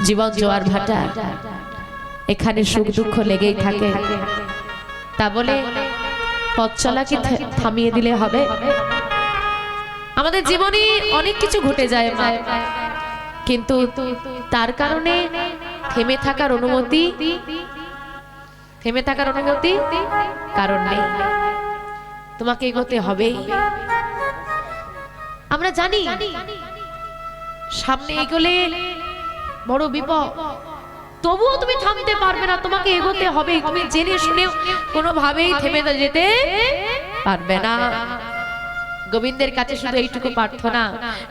জীবন জোয়ার ভাটা, এখানে সুখ দুঃখ লেগেই থাকে। তা বলে পথ চলা কি থামিয়ে দিলে হবে? আমাদের জীবনে অনেক কিছু ঘটে যায় মা, কিন্তু তার কারণে থেমে থাকার অনুমতি কারণ নেই। তোমাকে এগোতে হবে। আমরা জানি সামনে এগোলে বড় বিপদ, তবুও তুমি থামতে পারবে না, তোমাকে এগোতে হবে। তুমি জেনে শুনে কোনোভাবেই থেমে যেতে পারবে না। গোবিন্দের কাছে শুধু এইটুকু প্রার্থনা,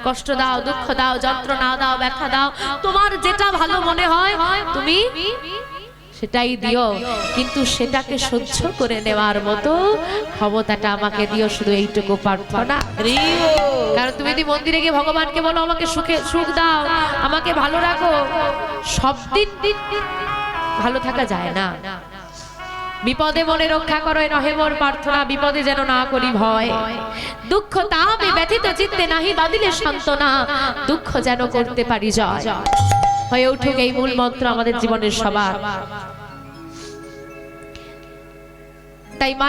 কষ্ট দাও, দুঃখ দাও, যন্ত্রণা দাও, ব্যথা দাও, তোমার যেটা ভালো মনে হয় তুমি সেটাই দিও, কিন্তু সেটাকে সহ্য করে নেওয়ার মতো ক্ষমতাটা আমাকে দিও, শুধু এইটুকু প্রার্থনা। কারণ তুমি যদি মন্দিরে গিয়ে ভগবানকে বলো আমাকে সুখ দাও, আমাকে ভালো রাখো, সব দিন ভালো থাকা যায় না। বিপদে মনে রক্ষা করো নহে মোর প্রার্থনা, বিপদে যেন না করি ভয়। দুঃখ তাপে ব্যথিত চিত্তে নাহি বাদিলে সান্ত্বনা, দুঃখ যেন করতে পারি জয়। হয়ে উঠুক এই মূল মন্ত্র আমাদের জীবনের সবার। তাই মা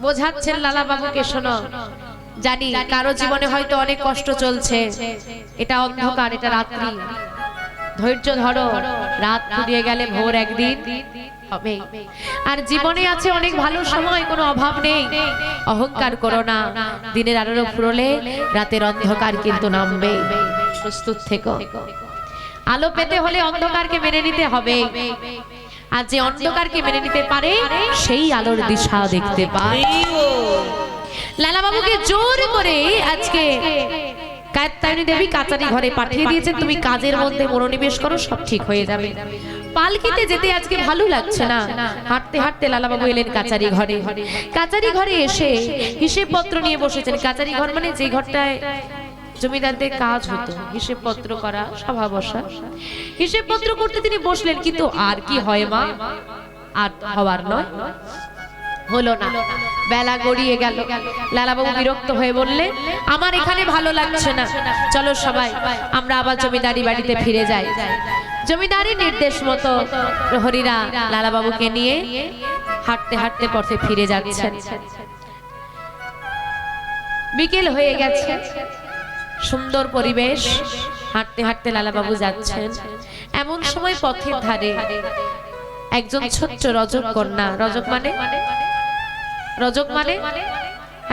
বোঝাচ্ছেন লালা বাবুকে, শোনো, জানি কারো জীবনে হয়তো অনেক কষ্ট চলছে, এটা অন্ধকার, এটা রাত্রি, ধৈর্য ধরো, রাত ফুরিয়ে গেলে ভোর একদিন হবে। আর জীবনে আছে অনেক ভালো সময়, কোনো অভাব নেই, অহংকার করো না। দিনের আলো ফুরলে রাতের অন্ধকার কিন্তু নামবে, প্রস্তুত থেকো। আলো পেতে হলে অন্ধকারকে মেনে নিতে হবে, আর যে অন্ধকারকে মেনে নিতে পারে সেই আলোর দিশা দেখতে পায়। লালা বাবুকে জোর করে আজকে কাত্যায়নী দেবী কাচারি ঘরে পাঠিয়ে দিয়েছেন, তুমি কাজের মধ্যে মনোনিবেশ করো, সব ঠিক হয়ে যাবে। পালকিতে যেতে আজকে ভালো লাগছে না, হাঁটতে হাঁটতে লালা বাবু এলেন কাচারি ঘরে। কাচারি ঘরে এসে হিসেব পত্র নিয়ে বসেছেন। কাচারি ঘর মানে যে ঘরটায় জমিদারদের কাজ হতো, হিসেব পত্র করা, সভা বসা। হিসেব পত্র করতে তিনি বসলেন, কিন্তু আর কি হয় মা, আর হওয়ার নয়, হলো না। বেলা গড়িয়ে গেল, লালাবাবু বিরক্ত হয়ে বললেন আমার এখানে ভালো লাগছে না, চলো সবাই আমরা আবার জমিদারি বাড়িতে ফিরে যাই। জমিদারের নির্দেশ মতো প্রহরীরা লালাবাবুকে নিয়ে হাঁটতে হাঁটতে পথে ফিরে যাচ্ছেন। বিকেল হয়ে গেছে, সুন্দর পরিবেশ, হাঁটতে হাঁটতে লালাবাবু যাচ্ছেন। এমন সময় পথের ধারে একজন ছোট্ট রজক কন্যা, রজক মানে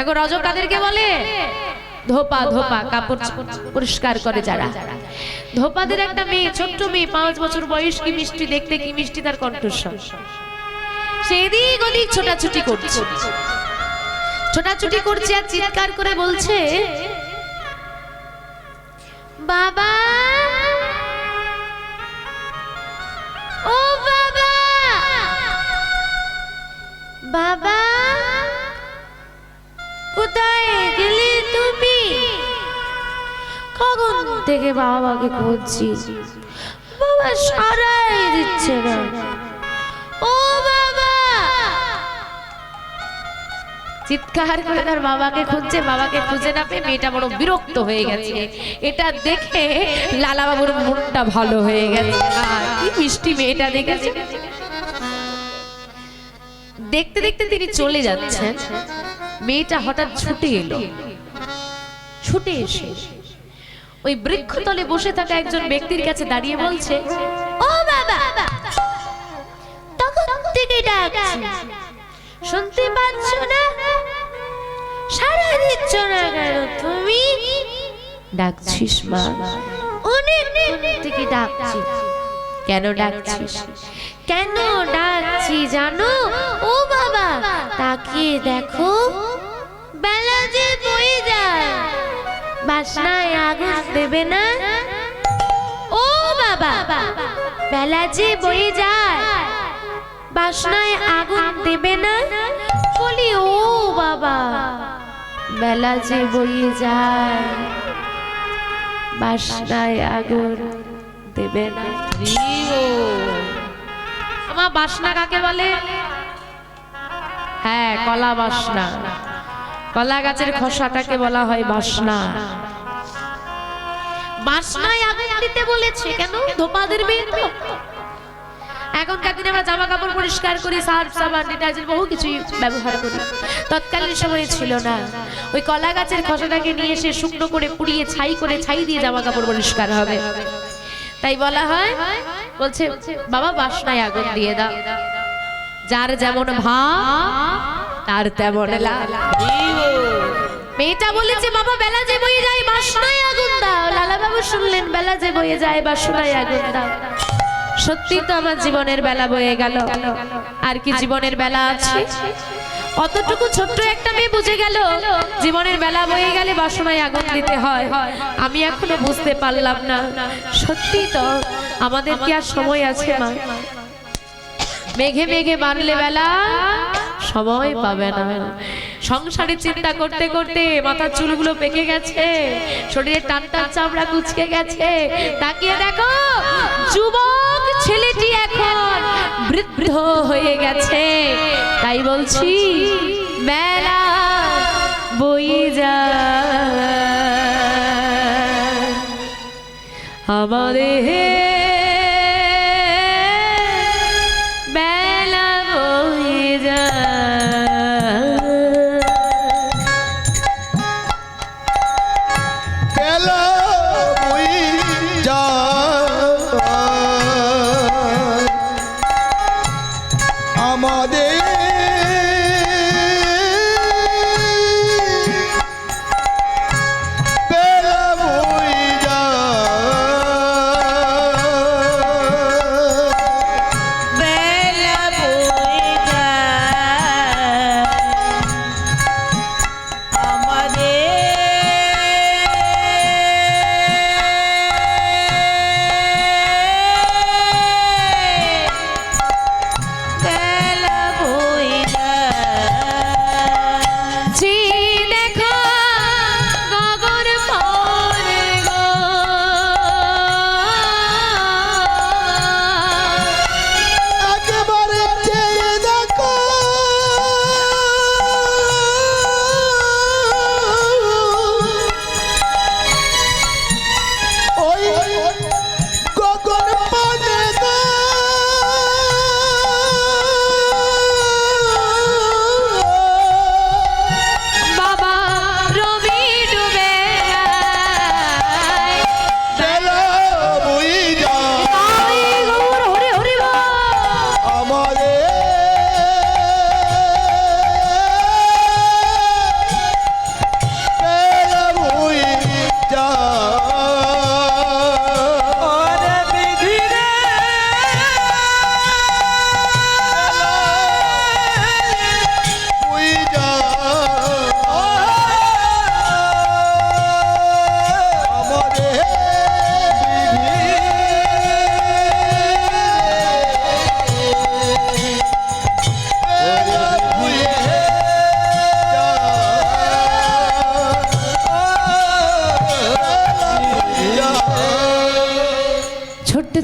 এখন রজক কাদেরকে বলে? ধোপা, ধোপা কাপড় পরিষ্কার করে যারা, ধোপাদের একটা মেয়ে, ছোট্ট মেয়ে, 5 বছর বয়স, কি মিষ্টি দেখতে, কি মিষ্টি তার কণ্ঠস্বর। সে এদিক ওদিক ছোটাছুটি করছে আর চিৎকার করে বলছে বাবা, ও বাবা, বাবা কোথায় গেলে তুমি? কখন থেকে বাবাকে খুঁজছি, বাবা সারাই দিচ্ছে না। ও বাবা, চিৎকার করে তার বাবাকে খুঁজছে, বাবাকে খুঁজে না পেয়ে মেয়েটা বড় বিরক্ত হয়ে গেছে। এটা দেখে লালা বাবুর মনটা ভালো হয়ে গেছে, কি মিষ্টি মেয়েটা দেখেছে। দেখতে দেখতে তিনি চলে যাচ্ছেন, মেয়েটা হঠাৎ ছুটে এলো। ছুটে এসে ওই বৃক্ষতলে বসে থাকা একজন ব্যক্তির কাছে দাঁড়িয়ে বলছে ও বাবা, তখন থেকে ডাকছি, শুনতে পাচ্ছ না? সাড়া দিচ্ছ না কেন তুমি? ডাকছিস মা, অনেক থেকে ডাকছি। কেন ডাকছিস? কেন ডাকছি জানো? ও বাবা তাকিয়ে দেখো, বেলা যে বয়ে যায়, বাসনায় আগুন দেবে না? ও বাবা বেলা যে বয়ে যায়, বাসনায় আগুন দেবে না? বলি ও বাবা বেলা যে বয়ে যায়, বাসনায় আগুন দেবে না? আমার বাসনা কাকে বলে? হ্যাঁ, কলা বাসনা। কলা গাছের খোসাটাকে বলা হয় বাসনা। বাসনায় আগুন দিতে বলেছে কেন? ধোপাদের মেয়ে তো। এখনকার দিনে আমরা জামা কাপড় পরিষ্কার করি, সার্ফ সাবান ডিটারজেন্ট বহু কিছু ব্যবহার করি। তৎকালীন সময়ে ছিল না। ওই কলা গাছের খোসাটাকে নিয়ে এসে শুকনো করে পুড়িয়ে ছাই দিয়ে জামা কাপড় পরিষ্কার হবে। তাই বলা হয়, বলছে বাবা বাসনায় আগুন দিয়ে দাও, যার যেমন ভাব তার তেমন লাল। মেয়েটা বলেছে বাবা বেলা যে বয়ে যায় বাসনায় আগুন দাও। লালা বাবু শুনলেন বেলা যে বয়ে যায় বাসনায় আগুন দাও। সত্যি তো আমার জীবনের বেলা বয়ে গেল, আর কি জীবনের বেলা আছে? অতটুকু ছোট্ট একটা মেয়ে বুঝে গেল জীবনের বেলা বয়ে গেলে বাসনায় আগুন দিতে হয়। আমি এখনো বুঝতে পারলাম না। সত্যি তো আমাদের কি আর সময় আছে মা? মেঘে মেঘে মারলে বেলা সময় পাবে না। সংসারের চিন্তা করতে করতে মাথার চুলগুলো পেকে গেছে, শরীরের টান টান চামড়া কুচকে গেছে। তাকিয়ে দেখো যুবক ছেলেটি এখন বৃদ্ধ হয়ে গেছে। তাই বলছি বেলা বয়ে যায় আমাদের বেলা বয়ে যায়। বেলা বয়ে যায় আমাদের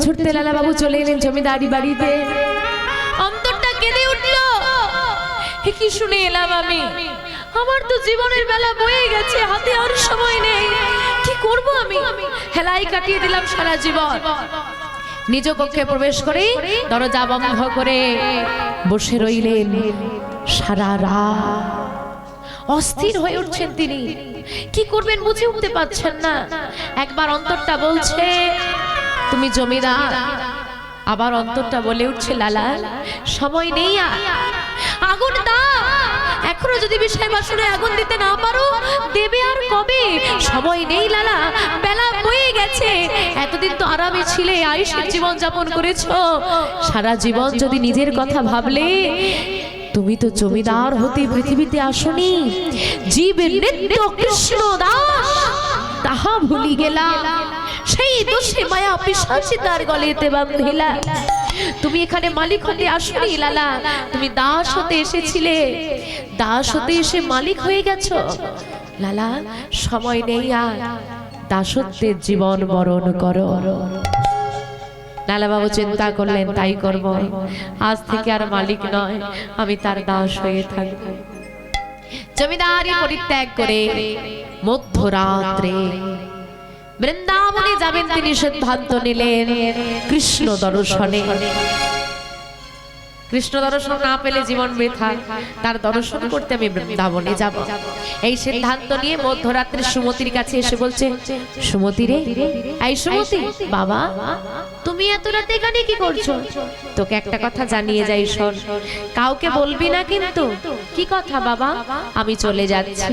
ছুটতে লালা বাবু চলে এলেন জমিদারি বাড়িতে। অন্তরটা কেঁদে উঠল, কি শুনে এলাম আমি? আমার তো জীবনের বেলা বয়ে গেছে, হাতে আর সময় নেই। কি করব আমি? হেলাই কাটিয়ে দিলাম সারা জীবন। নিজ কক্ষে প্রবেশ করে দরজা বন্ধ করে বসে রইলেন সারা রাত। অস্থির হয়ে উঠছেন তিনি, কি করবেন বুঝে উঠতে পারছেন না। একবার অন্তরটা বলছে তুমি জমিদার, আবার অন্তরটা বলে উঠছে লালা সময় নেই, আগুন দাও। এখনো যদি বিষয় বাসনে আগুন দিতে না পারো দেবে আর কবে? সময় নেই লালা, বেলা বয়ে গেছে। এতদিন তো আরামে ছিলে, আয়ুষের জীবন যাপন করেছো। সারা জীবন যদি নিজের কথা ভাবলে, তুমি তো জমিদার হতে পৃথিবীতে আসনি। জীবের নিত্য কৃষ্ণ দাস তাহা ভুলি গেলা, সেই দোষে মায়া পিশাচি তার গলেতে বাঁধিলা। তুমি এখানে মালিক হতে আসনি লালা, তুমি দাস হতে এসেছিলে। দাস হতে এসে মালিক হয়ে গেছো লালা। সময় নেই আর, দাসত্বের জীবন বরণ করো। লালা বাবু চিন্তা করলেন তাই করব, আজ থেকে আর মালিক নয়, আমি তার দাস হয়ে থাকব। জমিদারি পরিত্যাগ করে মধ্যরাত্রে বৃন্দাবনে যাবেন তিনি সিদ্ধান্ত নিলেন কৃষ্ণ দর্শনে। কৃষ্ণ দর্শন না পেলে জীবন বৃথা, তার দর্শন করতে আমি বৃন্দাবনে যাব। এই সিদ্ধান্ত নিয়ে মধ্যরাত্রে সুমতির কাছে এসে বলছে, সুমতি রে, এই সুমতি, বাবা তুমি এত রাতে এখানে কি করছো? তোকে একটা কথা জানিয়ে যাই, শোন, কাউকে বলবি না কিন্তু। কি কথা বাবা? আমি চলে যাচ্ছি।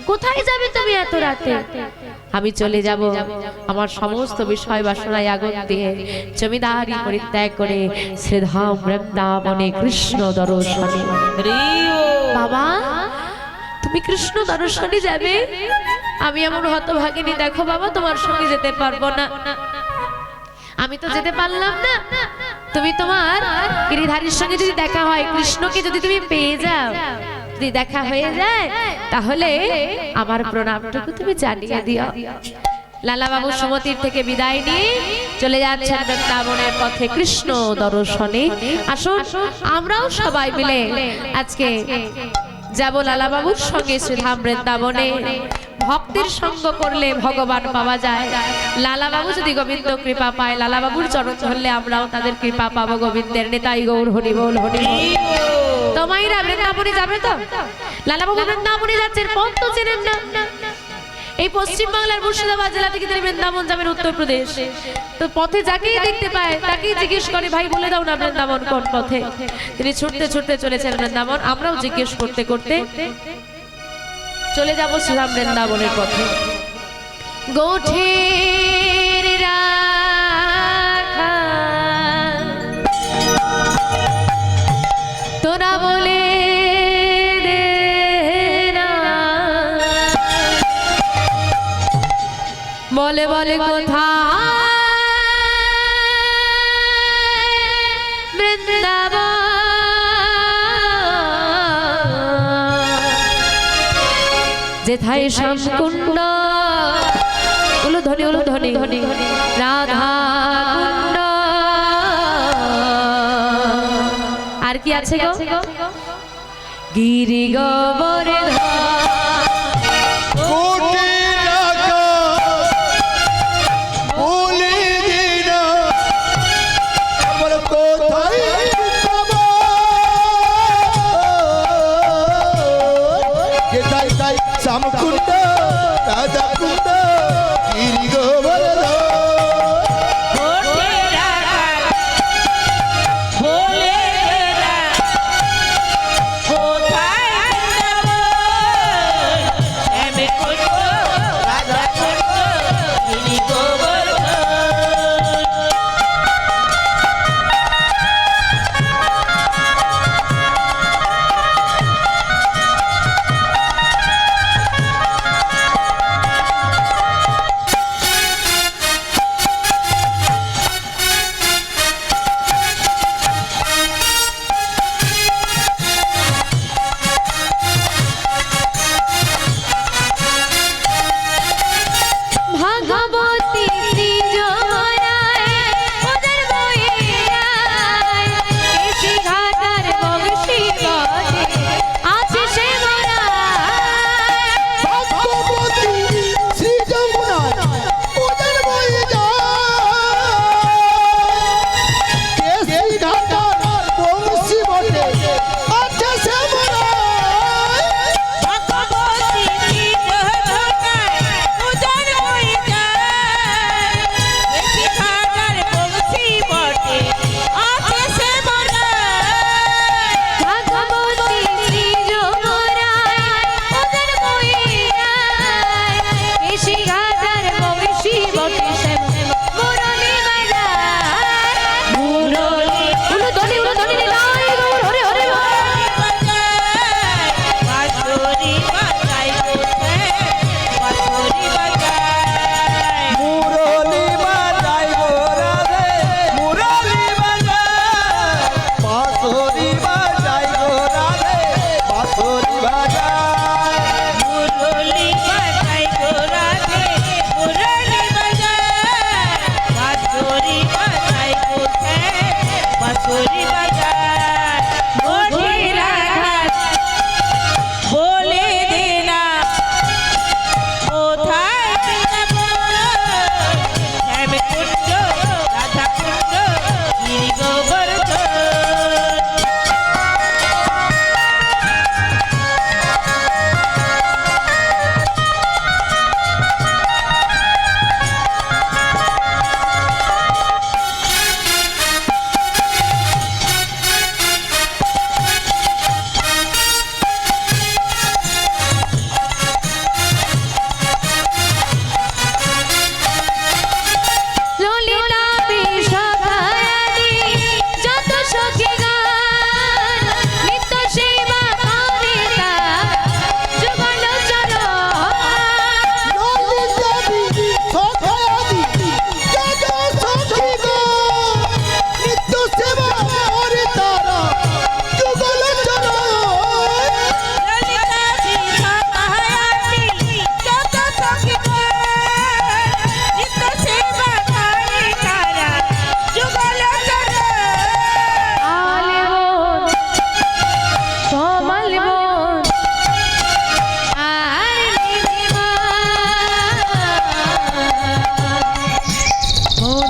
কোথায় যাবে তুমি এত রাতে? আমি চলে যাব আমার সমস্ত বিষয় বাসনায় আগুন দিয়ে জমিদারি পরিত্যাগ করে শ্রীধাম বৃন্দাবনে কৃষ্ণ দর্শনে। বাবা তুমি কৃষ্ণ দর্শনে যাবে? আমি এমন হতভাগিনী, দেখো বাবা তোমার সঙ্গে যেতে পারবো না। আমি তো যেতে পারলাম না। তুমি তোমার গিরিধারীর সঙ্গে যদি দেখা হয়, কৃষ্ণকে যদি তুমি পেয়ে যাও, যদি দেখা হয়ে যায়, তাহলে আমার প্রণামটুকু তুমি জানিয়ে দিও। লালা বাবু সুমতির থেকে বিদায় নিয়ে চলে যাচ্ছেন বৃন্দাবনের পথে কৃষ্ণ দর্শনে। আসুন আমরাও সবাই মিলে আজকে যাব লালা বাবুর সঙ্গে শ্রীধাম বৃন্দাবনে। ভক্তির সঙ্গ করলে ভগবান পাওয়া যায়। লালা বাবু যদি গোবিন্দ কৃপা পায়, লালা বাবুর চরণ ধরলে আমরাও তাদের কৃপা পাবো। গোবিন্দের নেতাই গৌর হরি বল হরি বল। তোমাইরা বৃন্দাবনে যাবে তো? লালা বাবু বৃন্দাবনে যাচ্ছেন, পথ তো চেনেন না। এই পশ্চিম বাংলার মুর্শিদাবাদ জেলা থেকে তিনি বৃন্দাবন যাবেন উত্তরপ্রদেশ। তো পথে যাকেই দেখতে পায় তাকেই জিজ্ঞেস করে, ভাই বলে দাও না বৃন্দাবন কোন পথে। তিনি ছুটতে ছুটতে চলেছেন বৃন্দাবন। আমরাও জিজ্ঞেস করতে করতে চলে যাব শ্রীরাম বৃন্দাবনের পথে। গোঠের রাখা তোরা বলে দে না, বলে বলে কোথায় বৃন্দাবন, যেথায় শ্যামকুণ্ড উলুধ্বনি উলুধ্বনি রাধা কুণ্ড। আর কি আছে গো? গিরি গোবর্ধন শ্যামকুণ্ড রাধা কুণ্ড গিরি গোবর্ধন।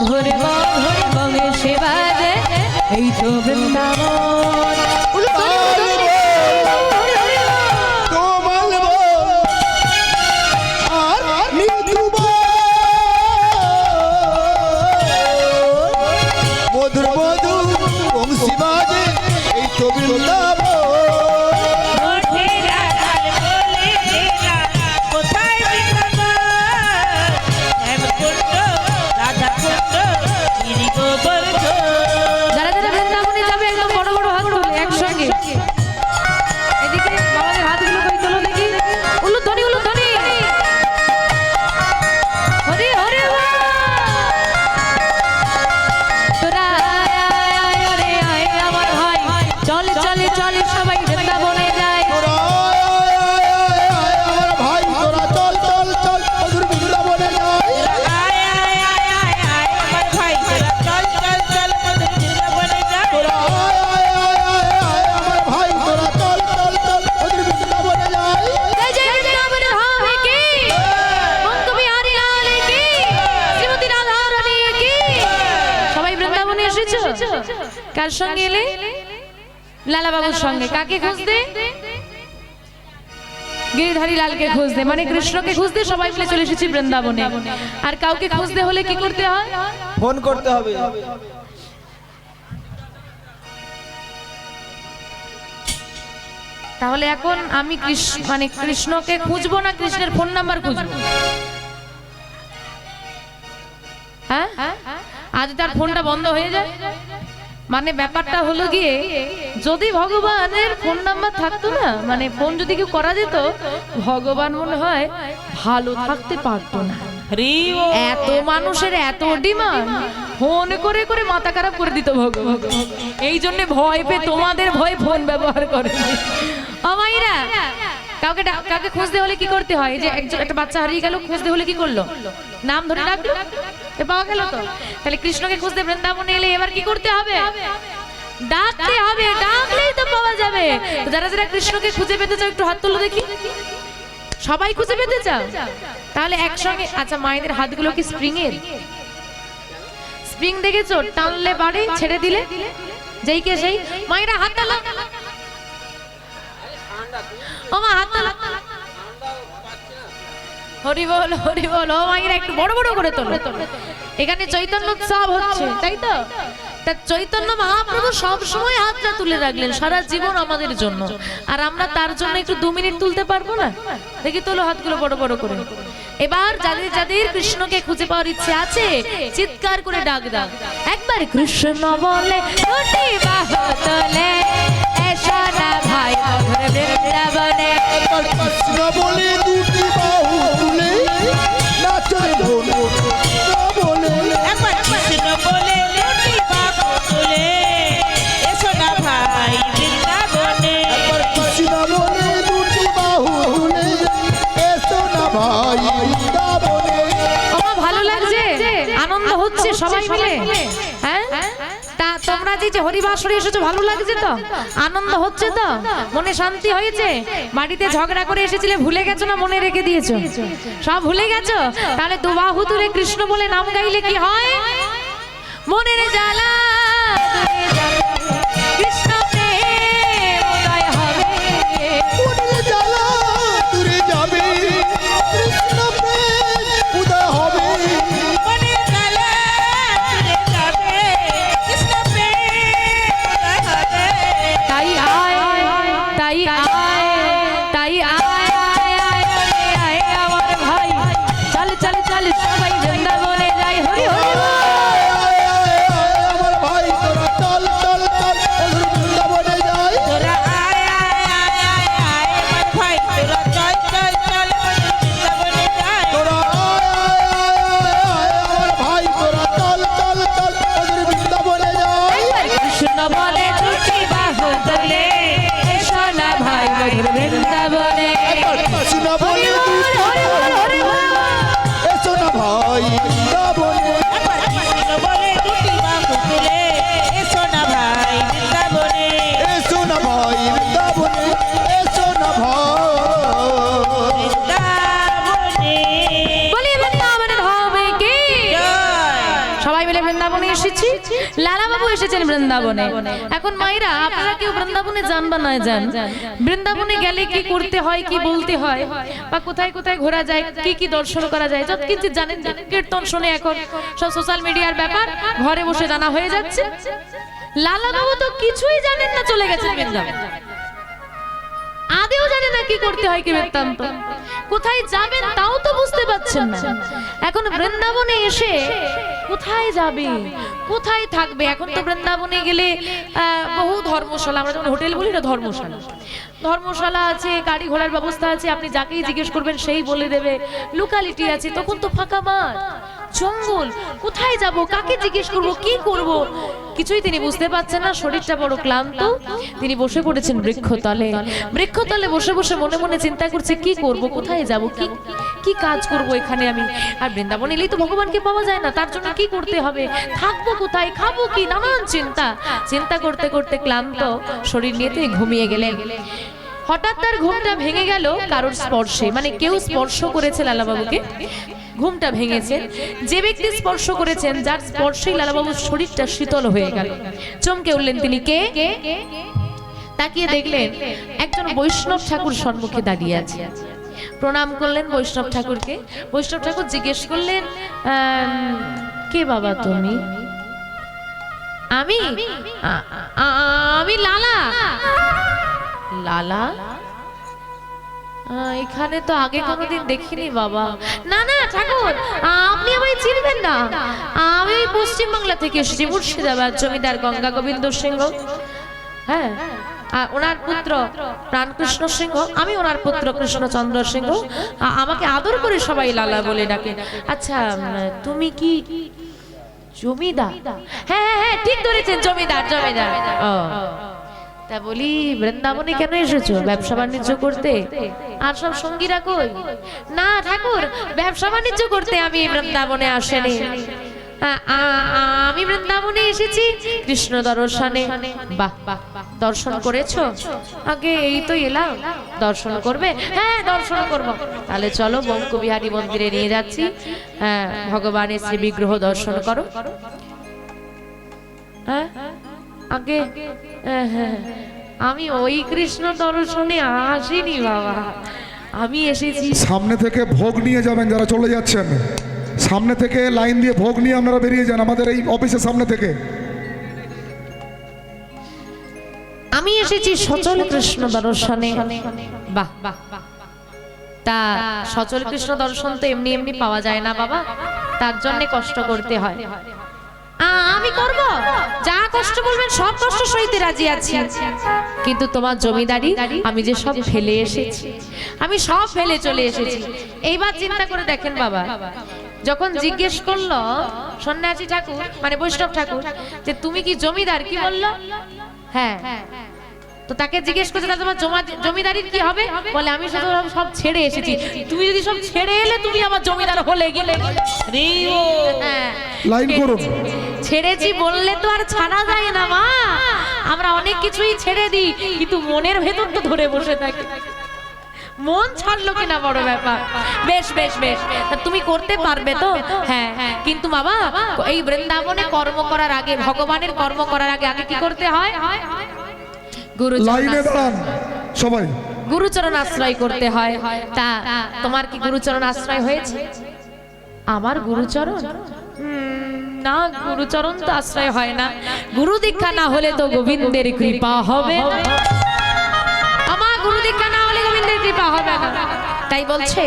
ভোরে ভোরে বঙ্গে সেবা যে এই তো বৃন্দাবন মধুর মধুর বংশী বাজে এই তো বৃন্দাবন যারা যারা বৃন্দাবনে যাবে একদম বড় বড় হাত তুলে একসঙ্গে এদিকে বাবাদের হাতগুলো কই তোলো দেখি উলু ধনি হরি হরি তোরা আয় রে আয় আমার ভাই চল চলে চলে সবাই বৃন্দাবনে যায় আমার ভাই তোরা চল চল চল মধুর বৃন্দাবনে যাই তোরা আমার ভাই তোরা চল চল চল মধুর বৃন্দাবনে যাই জয় জয় বৃন্দাবন ধাম কি মন্ত বিহারী লাল কি শ্রীমতী রাধা রানী কি সবাই বৃন্দাবনে এসেছো কার সঙ্গে এলে লালা বাবুর সঙ্গে কাকে খুঁজতে গিরিধারী লালকে খুঁজতে মানে কৃষ্ণকে খুঁজতে সবাই মিলে চলে এসেছি বৃন্দাবনে আর কাউকে খুঁজতে হলে কি করতে হয় ফোন করতে হবে তাহলে এখন আমি মানে কৃষ্ণকে খুঁজবো না কৃষ্ণের ফোন নাম্বার খুঁজবো হ্যাঁ আজ তার ফোনটা বন্ধ হয়ে যায় মানে ব্যাপারটা হলো গিয়ে যদি ভগবানের ফোন নাম্বার থাকতো না মানে ফোন যদি কেউ করা যেত ভগবান মনে হয় ভালো থাকতে পারতো না এত মানুষের এত ডিমান্ড ফোন করে করে মাথা খারাপ করে দিত ভগবান এই জন্য ভয় পেয়ে তোমাদের ভয় ফোন ব্যবহার করে ও মাইরা কাউকে খুঁজতে হলে কি করতে হয় যে একটা বাচ্চা হারিয়ে গেল খুঁজতে হলে কি করলো নাম ধরে ডাকলো পাওয়া গেল তো তাহলে কৃষ্ণকে খুঁজতে বৃন্দাবনে এলে এবার কি করতে হবে ডাকতে হবে ডাকলেই তো পাওয়া যাবে তো যারা যারা কৃষ্ণকে খুঁজে পেতে চাও একটু হাত তুলো দেখি সবাই খুঁজে পেতে চাও তাহলে একসঙ্গে আচ্ছা মায়েদের হাতগুলো কি স্প্রিং এর স্প্রিং দেখেছো টানলে বাড়ে ছেড়ে দিলে যেই কে সেই মায়েরা হাত তালা ও মা হাত তালা হরি বল ও মায়েরা একটু বড় বড় করে তোলো এখানে চৈতন্য উৎসব হচ্ছে তাই তো তা চৈতন্য মহাপ্রভু সব সময় হাতটা তুলে রাখলেন সারা জীবন আমাদের জন্য আর আমরা তার জন্য একটু 2 মিনিট তুলতে পারবো না দেখি তোলো হাতগুলো বড় বড় করে এবার যাদের যাদের কৃষ্ণকে খুঁজে পাওয়ার ইচ্ছে আছে চিৎকার করে ডাক দাও একবার কৃষ্ণ বলে দুটি বাহু তোলে এসো না ভাই মধুর বৃন্দাবনে কৃষ্ণ বলে দুটি বাহু তুলে নাচে বোন বলে একবার কৃষ্ণ বলে দুটি বাহু তুলে এসো না ভাই বৃন্দাবনে একবার কৃষ্ণ বলে দুটি বাহু তুলে এসো না ভাই বৃন্দাবনে আমার ভালো লাগছে আনন্দ হচ্ছে সবাই মিলে হ্যাঁ তা তোমরা যে হরিবাসরে এসেছো ভালো লাগছে তো আনন্দ হচ্ছে তো মনে শান্তি হয়েছে বাড়িতে ঝগড়া করে এসেছিলে ভুলে গেছো না মনে রেখে দিয়েছো সব ভুলে গেছো তাহলে দুবাহু তুলে কৃষ্ণ বলে নাম গাইলে কি হয় মনের জ্বালা কৃষ্ণ প্রেম উদয় হবে মনের জ্বালা দূরে যাবে কৃষ্ণ প্রেম উদয় হবে মনের জ্বালা দূরে যাবে কৃষ্ণ প্রেম উদয় হবে তাই আয় আমার ভাই চল চল চল সবাই বৃন্দাবনে যাই হরি হরি আমার ভাই তোরা চল চল চল মধুর বৃন্দাবনে যাই তোরা আয় আমার ভাই তোরা চল চল চল বৃন্দাবনে যাই তোরা আমার ভাই তোরা চল চল চল মধুর বৃন্দাবনে যাই কৃষ্ণ বলে দুটি বাহু তোলে এসো না ভাই মধুর বৃন্দাবনে কৃষ্ণ বলে এসো না ভাই বৃন্দাবনে একবার কৃষ্ণ বলে দুটি বাহু তুলে এসো না ভাই বৃন্দাবনে এসো না ভাই বৃন্দাবনে এসো না ভাই বৃন্দাবনে বলি বৃন্দাবন ধামে কি জয় সবাই মিলে বৃন্দাবনে এসেছি, লালা বাবু এসেছেন বৃন্দাবনে। এখন মায়েরা আপনারা কেউ বৃন্দাবনে যান বা নয় যান, বৃন্দাবনে গেলে কি করতে হয়, কি বলতে হয়, বা কোথায় কোথায় ঘোরা যায়, কি কি দর্শন করা যায়, যত কিছু জানেন। কীর্তন শুনে এখন সব সোশ্যাল মিডিয়ার ব্যাপার, ঘরে বসে জানা হয়ে যাচ্ছে। লালা বাবু তো কিছুই জানেন না, চলে গেছেন বৃন্দাবন, আদেও জানে না কি করতে হয়, কি বৃত্তান্ত, কোথায় যাবেন তাও তো বুঝতে পারছেন না। এখন বৃন্দাবনে এসে কোথায় যাবে, কোথায় থাকবে? এখন তো বৃন্দাবনে গেলে বহু ধর্মশালা, আমরা যেমন হোটেল বলি না, ধর্মশালা, ধর্মশালা আছে, গাড়ি ঘোড়ার ব্যবস্থা আছে, আপনি যাকেই জিজ্ঞেস করবেন সেই বলে দেবে। লোকালিটি আছে, তখন তো ফাঁকা মাঠ, জঙ্গল, কোথায় যাব, কাকে জিজ্ঞেস করব, কি করব, কিছুই তিনি বুঝতে পারছেন না। শরীরটা বড় ক্লান্ত, তিনি বসে পড়েছেন বৃক্ষতলে। বৃক্ষতলে বসে বসে মনে মনে চিন্তা করছে, কি করব, কোথায় যাব, কি কি কাজ করব এখানে আমি। আর বৃন্দাবন এলেই তো ভগবানকে পাওয়া যায় না, তার জন্য কি করতে হবে, থাকবো কোথায়, খাবো কি, নানান চিন্তা। চিন্তা করতে করতে ক্লান্ত শরীর নিয়ে তিনি ঘুমিয়ে গেলেন। হঠাৎ তার ঘুমটা ভেঙে গেল কারোর স্পর্শে, মানে কেউ স্পর্শ করেছে লালাবাবুকে, ঘুমটা ভেঙেছে। যে ব্যক্তি স্পর্শ করেছেন, যার স্পর্শেই লালাবাবুর শরীরটা শীতল হয়ে গেল। চমকে উঠলেন তিনি, কে? তাকিয়ে দেখলেন একজন বৈষ্ণব ঠাকুর সম্মুখে দাঁড়িয়ে আছে। প্রণাম করলেন বৈষ্ণব ঠাকুরকে। বৈষ্ণব ঠাকুর জিজ্ঞেস করলেন, কে বাবা তুমি? আমি আমি লালা। লালা? এখানে তো আগে কোনোদিন দেখিনি বাবা। না না ঠাকুর, আপনি আমায় চিনবেন না, আমি পশ্চিমবাংলা থেকে এসেছি, মুর্শিদাবাদ, জমিদার গঙ্গা গোবিন্দ সিংহ, হ্যাঁ, ওনার পুত্র প্রাণকৃষ্ণ সিংহ, আমি ওনার পুত্র কৃষ্ণচন্দ্র সিংহ, আমাকে আদর করে সবাই লালা বলে ডাকে। আচ্ছা তুমি কি জমিদার? হ্যাঁ হ্যাঁ হ্যাঁ, ঠিক ধরেছেন, জমিদার। জমিদার, ও তা বলি বৃন্দাবনে কেন এসেছো, ব্যবসা বাণিজ্য করতে? আর সব সঙ্গীরা কই? না ঠাকুর, ব্যবসা বাণিজ্য করতে আমি বৃন্দাবনে আসেনি, আমি বৃন্দাবনে এসেছি কৃষ্ণ দর্শনে। বাহ বাহ, দর্শন করেছো? আগে এই তো এলাম, দর্শন করবে? হ্যাঁ দর্শন করব। তাহলে চলো বঙ্কবিহারী মন্দিরে নিয়ে যাচ্ছি, হ্যাঁ ভগবানের শ্রী বিগ্রহ দর্শন করো। হ্যাঁ আগে আমি ওই কৃষ্ণ দর্শনে আসিনি বাবা, আমি এসেছি। সামনে থেকে ভোগ নিয়ে যাবেন যারা চলে যাচ্ছেন, সামনে থেকে লাইন দিয়ে ভোগ নিয়ে আপনারা বেরিয়ে যান আমাদের এই অফিসের সামনে থেকে। আমি এসেছি সচল কৃষ্ণ দর্শনে। বাহ বাহ, তা সচল কৃষ্ণ দর্শন তো এমনি এমনি পাওয়া যায় না বাবা, তার জন্য কষ্ট করতে হয়। আমি করব, যা কষ্ট বলবেন সব কষ্ট সইতে রাজি আছি, কিন্তু তোমার জমিদারি আমি যে সব ফেলে এসেছি, আমি সব ফেলে চলে এসেছি। এইবার চিন্তা করে দেখেন বাবা, যখন জিজ্ঞেস করলো সন্ন্যাসী ঠাকুর, মানে বৈষ্ণব ঠাকুর, যে তুমি কি জমিদার, কি বললো? হ্যাঁ। তো তাকে জিজ্ঞেস করছে, তোমার জমিদারির কি হবে? বলে আমি শুধু সব ছেড়ে এসেছি। তুমি যদি সব ছেড়ে এলে তুমি আমার জমিদার হলে গেলে। লাইন করুন। ছেড়েছি বললে তো আর ছাড়া যায় না মা, আমরা অনেক কিছুই ছেড়ে দিই, কিন্তু মনের ভেতর তো ধরে বসে থাকি। মন ছাড়লো কিনা বড় ব্যাপার। বেশ বেশ বেশ, তুমি করতে পারবে তো? হ্যাঁ, কিন্তু বাবা এই বৃন্দাবনে কর্ম করার আগে, ভগবানের কর্ম করার আগে আগে কি করতে হয়? লাইনে দাঁড়ান সবাই, গুরুচরণ আশ্রয় করতে হয়। তা তোমার কি গুরুচরণ আশ্রয় হয়েছে? আমার গুরুচরণ? না, গুরুচরণ তো আশ্রয় হয় না। গুরু দীক্ষা না হলে তো গোবিন্দের কৃপা হবে না। আমার গুরু দীক্ষা না হলে গোবিন্দের কৃপা হবে না। তাই বলছে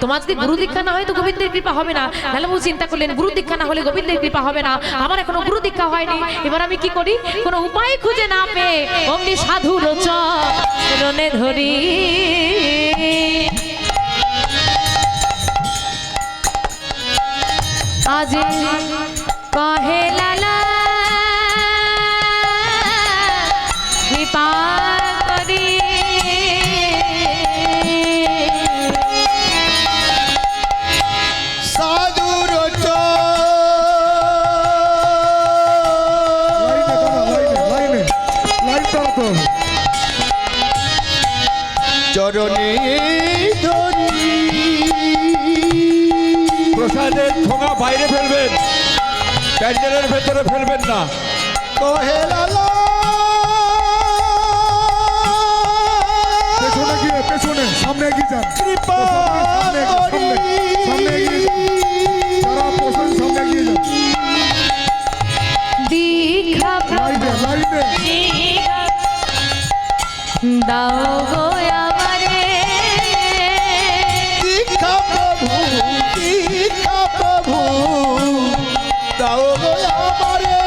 তোমার যদি গুরু দীক্ষা না হয় তো গোবিন্দের কৃপা হবে না। তাহলে ও চিন্তা করলেন গুরু দীক্ষা না হলে গোবিন্দের কৃপা হবে না, আমার এখনো গুরু দীক্ষা হয়নি, এবার আমি কি করি? কোনো উপায় খুঁজে না পেয়ে অমনি সাধুর চরণে ধরি। আজ কহে লালা কৃপা করি, সাধুর চরণে ধরি। প্রসাদের ঠোঙা বাইরে ফেলবেন, প্যান্ডেলের ভেতরে ফেলবেন না। কহে লালা পেছনে গিয়ে পেছনে, সামনে এগিয়ে যান। কৃপা সামনে, সামনে, সামনে এগিয়ে যান। যারা বসেন সামনে এগিয়ে যান। দীক্ষা লাইনে লাইনে দাও গো আমারে, দীক্ষা প্রভু দাও গো আমারে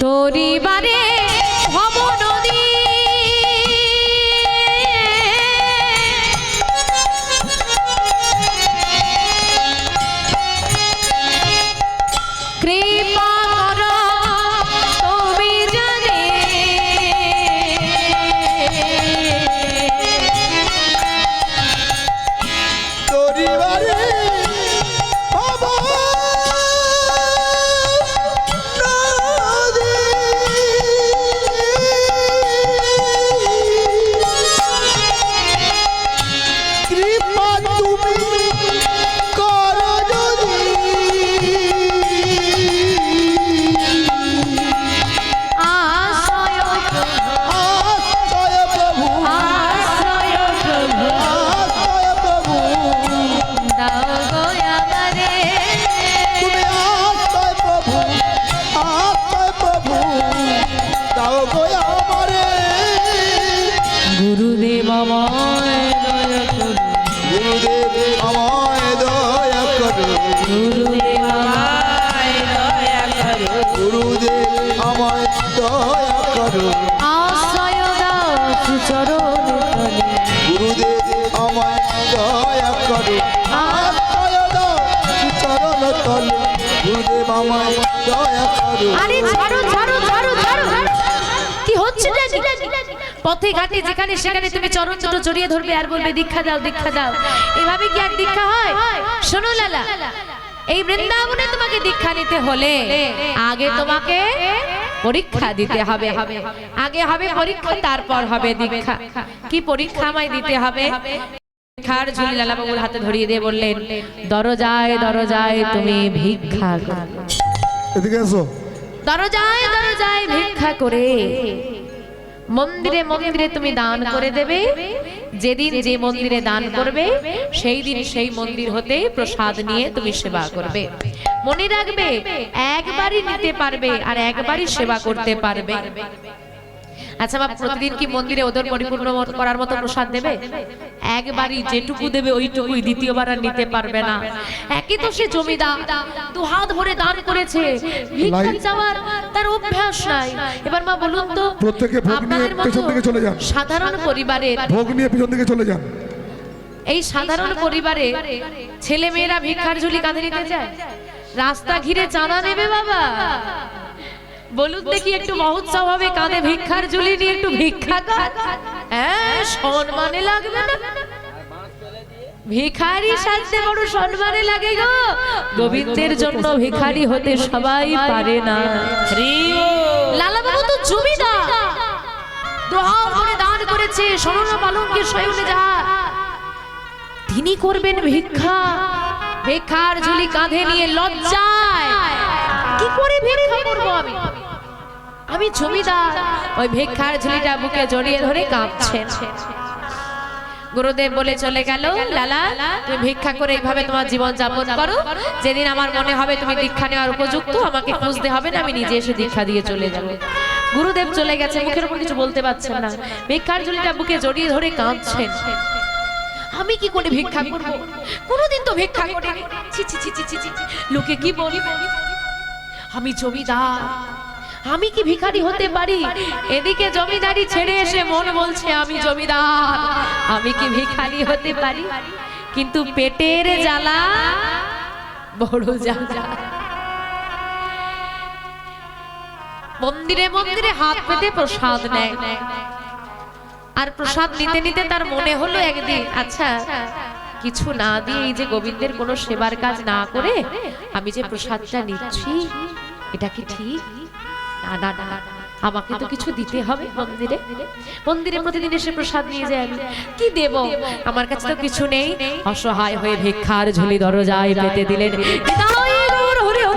তোরি বারে ভব নদী, কৃপা করো তুমি জানে, তোরিবারে বাবা নদী কৃপা তুমি করো যদি আশ্রয় আশ্রয় প্রভু আশ্রয় প্রভু আশ্রয় প্রভু দাও গো আমারে, তুমি আশ্রয় প্রভু দাও গো আমারে গুরুদেব আমায় দয়া করো, গুরুদেব আমায় দয়া করো গুরুদেব আমায় দয়া করো, গুরুদেব আমায় দয়া করো আশ্রয় দাও সুচরণ তলে, গুরুদেব আমায় দয়া করো আশ্রয় দাও চরণ তলে গুরুদেব আমায় দয়া করো আরে ছাড়ো ছাড়ো ছাড়ো ছাড়ো, কি হচ্ছে নাকি? পথে ঘাটে যেখানে সেখানে তুমি চরণ দুটো জড়িয়ে ধরবে আর বলবে দীক্ষা দাও দীক্ষা দাও, এভাবে কি আর দীক্ষা হয়? শোনো লালা, এই বৃন্দাবনে তোমাকে দীক্ষা নিতে হলে আগে তোমাকে পরীক্ষা দিতে হবে, আগে হবে পরীক্ষা তারপর হবে দীক্ষা। কি পরীক্ষা আমায় দিতে হবে? ভিক্ষার ঝুলি লালা বাবুর হাতে ধরিয়ে দিয়ে বললেন, দরজায় দরজায় তুমি ভিক্ষা করো, এদিকে এসো। দরজায় দরজায় ভিক্ষা করে মন্দিরে মন্দিরে তুমি দান করে দেবে। যেদিন যে মন্দিরে দান করবে সেই দিন সেই মন্দির হতে প্রসাদ নিয়ে তুমি সেবা করবে। মনে রাখবে, একবারই নিতে পারবে আর একবারই সেবা করতে পারবে। আচ্ছা বাবা, প্রতিদিন কি মন্দিরে ওদের পরিপূর্ণ করার মতো প্রসাদ দেবে? একবারই যেটুকু দেবে ওইটুকুই, দ্বিতীয়বার আর নিতে পারবে না। একই তো সে জমিদার, দু হাত ভরে দান করেছে, ভিক্ষা চাওয়ার তার অভ্যাস নাই। এবার মা বলুন তো, প্রত্যেকে ভোগ নিয়ে আপনাদের মতো পেছন দিকে চলে যান। সাধারণ পরিবারের, ভোগ নিয়ে পিছন দিকে চলে যান। এই সাধারণ পরিবারে ছেলে মেয়েরা ভিক্ষার ঝুলি কাঁধে নিতে যায়, রাস্তা ঘিরে চাঁদা নেবে বাবা? বলুন দেখি, একটু মহোৎসব হবে, কাঁধে ভিক্ষার ঝুলি নিয়ে একটু ভিক্ষা কর, হ্যাঁ সম্মানে লাগবে না? ভিখারি সাজতে বড় সম্মানে লাগে গো। গোবিন্দের জন্য ভিখারি হতে সবাই পারে না। লালা বাবু তো জমিদার, দোয়া করে দান করেছে, সরল পালঙ্কের শয়নে যা, তিনি করবেন ভিক্ষা? ভিক্ষার ঝুলি কাঁধে নিয়ে লজ্জায় কি করে ভিক্ষা করবো আমি? আমি জমিদার। ওই ভিক্ষার ঝুলিটা বুকে জড়িয়ে ধরে কাঁদছেন। গুরুদেব বলে চলে গেল, লালা তুমি ভিক্ষা করে এইভাবে তোমার জীবন যাপন করো, যেদিন আমার মনে হবে তুমি দীক্ষা নেওয়ার উপযুক্ত আমাকে খুঁজতে হবে না, আমি নিজে এসে দীক্ষা দিয়ে চলে যাব। গুরুদেব চলে গেছে, মুখের উপর কিছু বলতে পারছেন না, ভিক্ষার ঝুলিটা বুকে জড়িয়ে ধরে কাঁদছেন। আমি কি করে ভিক্ষা করব? কোনোদিন তো ভিক্ষা করিনি। ছি ছি ছি ছি ছি, লোকে কি বলবে? আমি জমিদার, আমি কি ভিখারি হতে পারি? এদিকে জমিদারি ছেড়ে এসে মন বলছে আমি জমিদার, আমি কি ভিখারি হতে পারি? কিন্তু পেটের জ্বালা বড় জ্বালা। মন্দিরে মন্দিরে হাত পেতে প্রসাদ নেয়, আর প্রসাদ নিতে নিতে তার মনে হলো একদিন, আচ্ছা কিছু না দিয়ে এই যে গোবিন্দের কোনো সেবার কাজ না করে আমি যে প্রসাদটা নিচ্ছি, এটা কি ঠিক? না না না, আমাকে তো কিছু দিতে হবে। মন্দিরে মন্দিরে প্রতিদিন এসে প্রসাদ নিয়ে যায়, আমি কি দেব? আমার কাছে তো কিছু নেই। অসহায় হয়ে ভিক্ষার ঝুলি দরজায় পেতে দিলেন। হরি হরি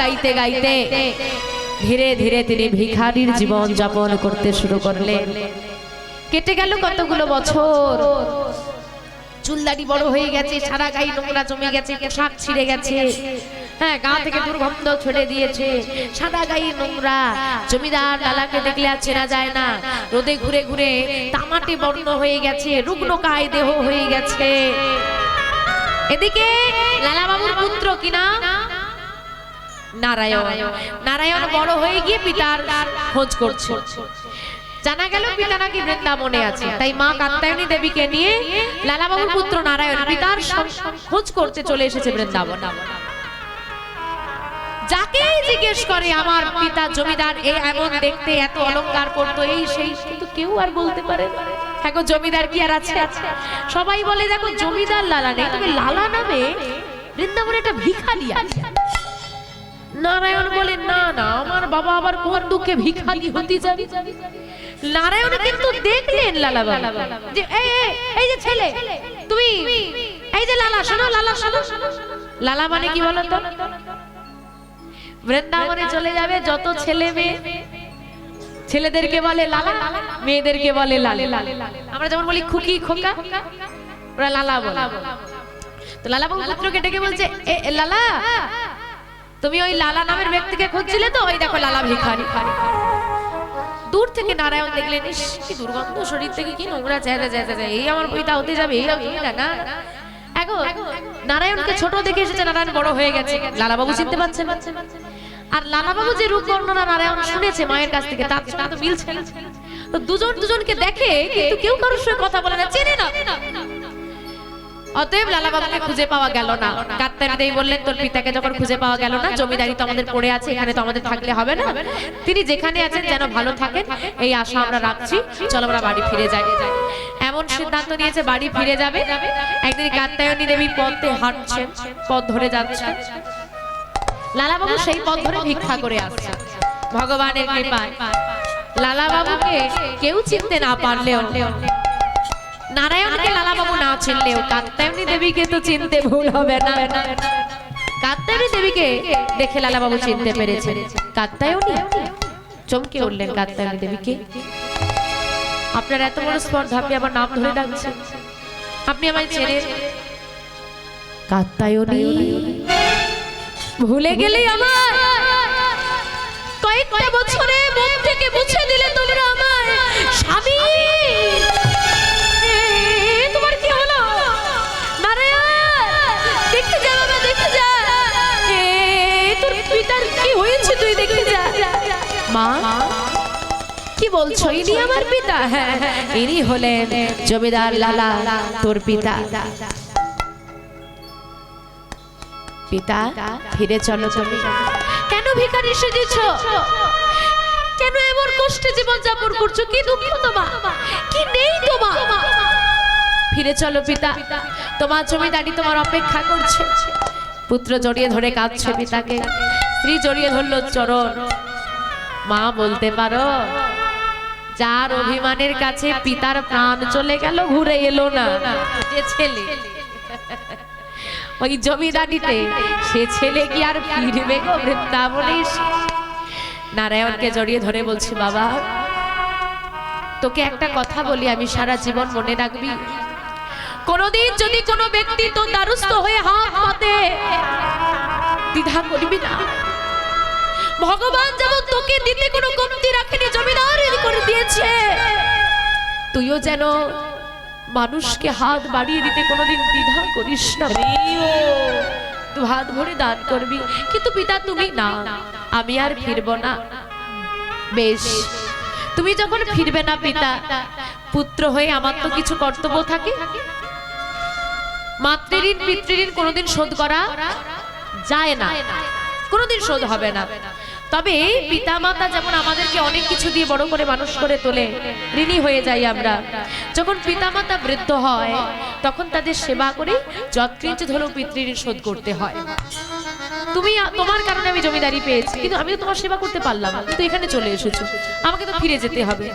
গাইতে গাইতে ধীরে ধীরে তিনি ভিখারির জীবন যাপন করতে শুরু করলেন। কেটে গেল কতগুলো বছর, চুলদাড়ি বড় হয়ে গেছে, সারা গায়ে নোংরা জমে গেছে, পোশাক ছিঁড়ে গেছে, হ্যাঁ গা থেকে দুর্গন্ধ ছড়ে দিয়েছে, সাদা গায়ে নোংরা। জমিদার লালাকে দেখলে আর চেনা যায় না, রোদে ঘুরে ঘুরে তামাটে বর্ণ হয়ে গেছে, রুগ্নকায় দেহ হয়ে গেছে। এদিকে লালা বাবুর পুত্র কিনা নারায়ণ, নারায়ণ বড় হয়ে গিয়ে পিতার খোঁজ করছে। জানা গেল পিতা নাকি বৃন্দাবনে আছে, তাই মা কাত্যায়নী দেবীকে নিয়ে লালা বাবুর পুত্র নারায়ণ পিতার খোঁজ করতে চলে এসেছে বৃন্দাবন। যাকেই জিজ্ঞেস করে আমার পিতা জমিদার, এই এমন দেখতে, এত অলংকার পরতো, এই সেই, কিন্তু কেউ আর বলতে পারে না। দেখো জমিদার কি আর আছে? সবাই বলে দেখো জমিদার লালা নেই, তবে লালা নামে বৃন্দাবনে একটা ভিখারি আছে। নারায়ণ বলে না না, আমার বাবা আবার কোন দুঃখে ভিখারি হতে যাবে। নারায়ণ কিন্তু দেখলেন লালা বাবা যে এই যে ছেলে তুমি, এই যে লালা শোনো, লালা শোনো। লালা মানে কি বলো তো? বৃন্দাবনে চলে যাবে যত ছেলে মেয়ে, ছেলেদেরকে বলে লালা, মেয়েদেরকে বলে লালা। আমরা যেমন বলি খুকি খোকা, ওরা লালা বলে। তো লালা বাবু পুত্রকে ডেকে বলছে, এ লালা, তুমি ওই লালা নামের ব্যক্তিকে খুঁজছিলে তো? ওই দেখো লালা ভিখারি। দূর থেকে নারায়ণ দেখলেন, ইস কি দুর্গন্ধ, শরীর থেকে কি নোংরা চেহারা, এই আমার পিতা হতে যাবে, এই না। এখন নারায়ণকে ছোট দেখে এসেছে, নারায়ণ বড় হয়ে গেছে, লালা বাবু চিনতে পারছেন। আর লালা বাবু যে রূপ বর্ণনা নারায়ণ শুনেছে মায়ের কাছ থেকে, তার সাথে তো মিলছে না। তো দুজন দুজনকে দেখে, কিন্তু কেউ কারোর সঙ্গে কথা বলে না, চেনে না। অতএব লালা বাবুকে খুঁজে পাওয়া গেল না। কাত্যায়নী দেবী বললেন, তোর পিতাকে যখন খুঁজে পাওয়া গেল না, জমিদারি তো আমাদের পড়ে আছে, এখানে তো আমাদের থাকলে হবে না, তিনি যেখানে আছেন যেন ভালো থাকেন, এই আশা আমরা রাখছি, চলো আমরা বাড়ি ফিরে যাই। এমন সিদ্ধান্ত নিয়েছে বাড়ি ফিরে যাবে। একদিন কাত্যায়নী দেবী পথে হাঁটছেন, পথ ধরে যাচ্ছেন, লালা বাবু সেই পথ ধরে ভিক্ষা করে আসছে। ভগবানের কৃপায় লালা বাবুকে কেউ চিনতে না পারলেও, নারায়ণকে লালা বাবু না চিনলেও কাত্যায়নী দেবীকে তো চিনতে ভুল হবে না। কাত্যায়নী দেবীকে দেখে লালা বাবু চিনতে পেরেছে। কাত্যায়নী চমকে উঠলেন, কাত্যায়নী দেবীকে, আপনার এত বড় স্পর্ধা, আপনি আমার নাম ধরে ডাকছেন, আপনি আমায় চেনেন? কাত্যায়নী ভুলে গেলে আমার কয়েকটা বছরে মন থেকে মুছে দিলে তোমরা আমার স্বামী। তোমার কি হলো নারায়ণ? দেখে যা বাবা, দেখে যা, তোর পিতার কি হয়েছে তুই দেখে যা। মা কি বলছো? ইনি আমার পিতা? হ্যাঁ, ইনি হলেন জমিদার লালা, তোর পিতা। পিতা ফিরে চলো তুমি। কেন ভিখারি সেজেছ? কেন এমন কষ্টে জীবন যাপন করছো? কি দুঃখ তোমার, কি নেই তোমার? ফিরে চলো পিতা, তোমার জমিদারি তোমার অপেক্ষা করছে। পুত্র জড়িয়ে ধরে কাঁদছে পিতাকে, স্ত্রী জড়িয়ে ধরলো চরণ। মা বলতে পারো, যার অভিমানের কাছে পিতার প্রাণ চলে গেল, ঘুরে এলো না, যে ছেলে ওই জমিদারিতে, সে ছেলে কি আর ফিরবে গো বৃন্দাবনে? নারায়ণকে জড়িয়ে ধরে বলছে, বাবা তোকে একটা কথা বলি, আমি সারা জীবন মনে রাখবি। কোনদিন যদি কোনো ব্যক্তি তোর দ্বারস্থ হয়ে হাত পাতে, দ্বিধা করবি না। ভগবান যেমন তোকে দিতে কোনো কমতি রাখেনি, জমিদার করে দিয়েছে, তুইও যেন মানুষকে হাত বাড়িয়ে দিতে কোনোদিন দ্বিধা করিস না। তুই হাত ভরে দান করবি। কিন্তু পিতা তুমি না, আমি আর ফিরবো না। বেশ, তুমি যখন ফিরবে না পিতা, পুত্র হয়ে আমার তো কিছু কর্তব্য থাকে। মাতৃঋণ পিতৃঋণ কোনোদিন শোধ করা যায় না, কোনোদিন শোধ হবে না। তবে পিতা মাতা যেমন আমাদেরকে অনেক কিছু দিয়ে বড় করে মানুষ করে তোলে, ঋণী হয়ে যাই আমরা। যখন পিতা মাতা বৃদ্ধ হয়, তখন তাদের সেবা করে যৎকিঞ্চিৎ হলেও পিতৃঋণ শোধ করতে হয়। তুমি, তোমার কারণে আমি জমিদারি পেয়েছি, কিন্তু আমি তো তোমার সেবা করতে পারলাম না, কিন্তু এখানে চলে এসেছো, আমাকে তো ফিরে যেতে হবে।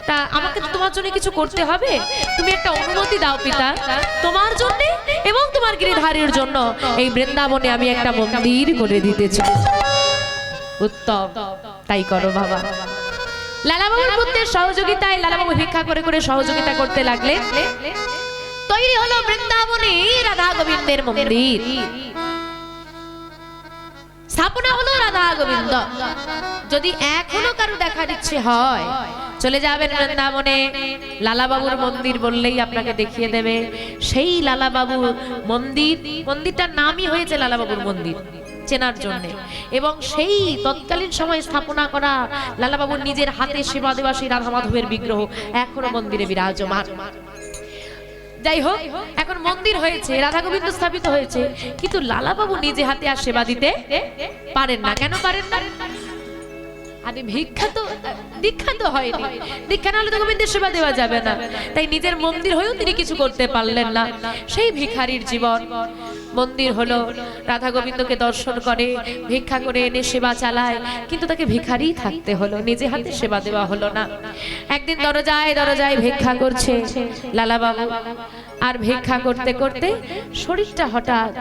তা আমাকে তো তোমার জন্য কিছু করতে হবে। তুমি একটা অনুমতি দাও পিতা, তোমার জন্য এবং তোমার গিরিধারীর জন্য এই বৃন্দাবনে আমি একটা মন্দির করে দিতে চাই। উত্তম, তাই করো বাবা। লালাবাবুর পুত্রের সহযোগিতায় লালাবাবু ভিক্ষা করে করে সহযোগিতা করতে লাগলে তৈরি হলো বৃন্দাবনে রাধা গোবিন্দের মন্দির, স্থাপনা হলো রাধা গোবিন্দ। যদি এখনো কারো দেখার ইচ্ছে হয় চলে যাবেন বৃন্দাবনে, লালাবাবুর মন্দির বললেই আপনাকে দেখিয়ে দেবে। সেই লালাবাবুর মন্দির, মন্দিরটার নামই হয়েছে লালাবাবুর মন্দির চেনার জন্য, এবং সেই তৎকালীন সময় স্থাপনা করা লালাবাবুর নিজের হাতে সেবা দেওয়া সেই রাধা মাধবের বিগ্রহ এখনো মন্দিরে বিরাজমান। যাই হোক, এখন মন্দির হয়েছে, রাধা গোবিন্দ স্থাপিত হয়েছে, কিন্তু লালাবাবু নিজে হাতে আর সেবা দিতে পারেন না। কেন পারেন না? আরে দীক্ষা তো হয়নি, দীক্ষা না হলে তো গোবিন্দের সেবা দেওয়া যাবে না। তাই নিজের মন্দির হয়েও তিনি কিছু করতে পারলেন না। সেই ভিখারির জীবন। মন্দির হলো, রাধা গোবিন্দকে দর্শন করে, ভিক্ষা করে এনে সেবা চালায়, কিন্তু তাকে ভিখারি থাকতে হলো, নিজে হাতে সেবা দেওয়া হলো না। একদিন দরজায় দরজায় ভিক্ষা করছে লালাবাবু, আর ভিক্ষা করতে করতে শরীরটা হঠাৎ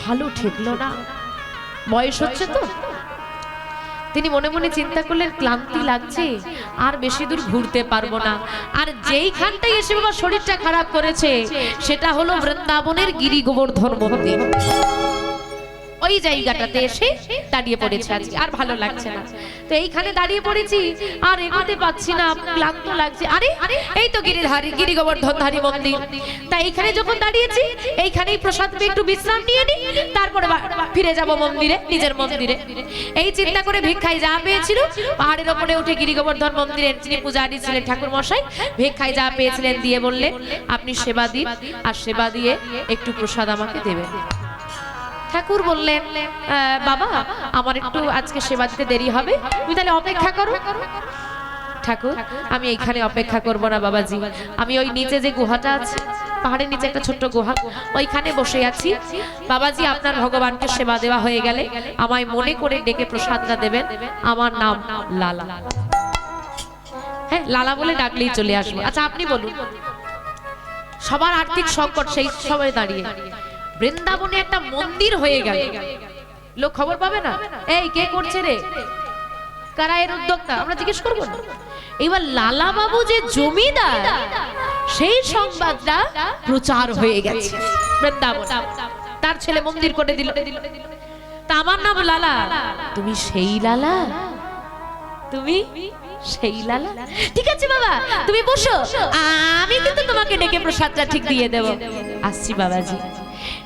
ভালো ঠেকলো না। বয়স হচ্ছে তো, তিনি মনে মনে চিন্তা করলেন ক্লান্তি লাগছে, আর বেশি দূর ঘুরতে পারবো না। আর যেইখানটায় এসে বাবা শরীরটা খারাপ করেছে সেটা হলো বৃন্দাবনের গিরি গোবর্ধন মন্দির। ওই জায়গাটাতে এসে দাঁড়িয়ে পড়েছে আজকে, আর ভালো লাগছে না। তো এইখানে দাঁড়িয়ে পড়েছি, আর এগোতে পাচ্ছি না, ক্লান্ত লাগছে। আরে এই তো গিরি গোবর্ধনধারী মন্দির। তাই এইখানে যখন দাঁড়িয়েছি, এইখানেই প্রসাদ পেয়ে একটু বিশ্রাম নিয়ে নিই, তারপরে ফিরে যাব মন্দিরে, নিজের মন্দিরে। এই চিন্তা করে ভিক্ষায় যা পেয়েছিল, পাহাড়ের ওপরে উঠে গিরি গোবর্ধন মন্দিরের যিনি পূজারী ছিলেন ঠাকুর মশাই, ভিক্ষায় যা পেয়েছিলেন দিয়ে বললেন, আপনি সেবা দিন, আর সেবা দিয়ে একটু প্রসাদ আমাকে দেবেন। ঠাকুর বললেন, বাবা আমার একটু আজকে সেবা দিতে দেরি হবে, তুমি তাহলে অপেক্ষা করো। ঠাকুর, আমি এইখানে অপেক্ষা করব না বাবাজি, আমি ওই নিচে যে গুহাটা আছে, পাহাড়ের নিচে একটা ছোট্ট গুহা, ওইখানে বসে আছি। বাবাজি আপনার ভগবানকে সেবা দেওয়া হয়ে গেলে আমায় মনে করে ডেকে প্রসাদটা দেবেন, আমার নাম লালা। হ্যাঁ, লালা বলে ডাকলেই চলে আসবো। আচ্ছা আপনি বলুন, সবার আর্থিক সংকট সেই সময় দাঁড়িয়ে বৃন্দাবনে একটা মন্দির হয়ে গেল, লোক খবর পাবে না, এই কে করছে রে, কারা এর উদ্যোক্তা, আমরা জিজ্ঞেস করবো না। এবার লালা বাবু যে জমিদার, সেই সংবাদটা প্রচার হয়ে গেছে বৃন্দাবন, তার ছেলে মন্দির করে দিল। তা আমার নাম লালা, তুমি সেই লালা, তুমি সেই লালা, ঠিক আছে বাবা তুমি বসো, আমি কিন্তু তোমাকে ডেকে প্রসাদটা ঠিক দিয়ে দেব। আসছি বাবাজি।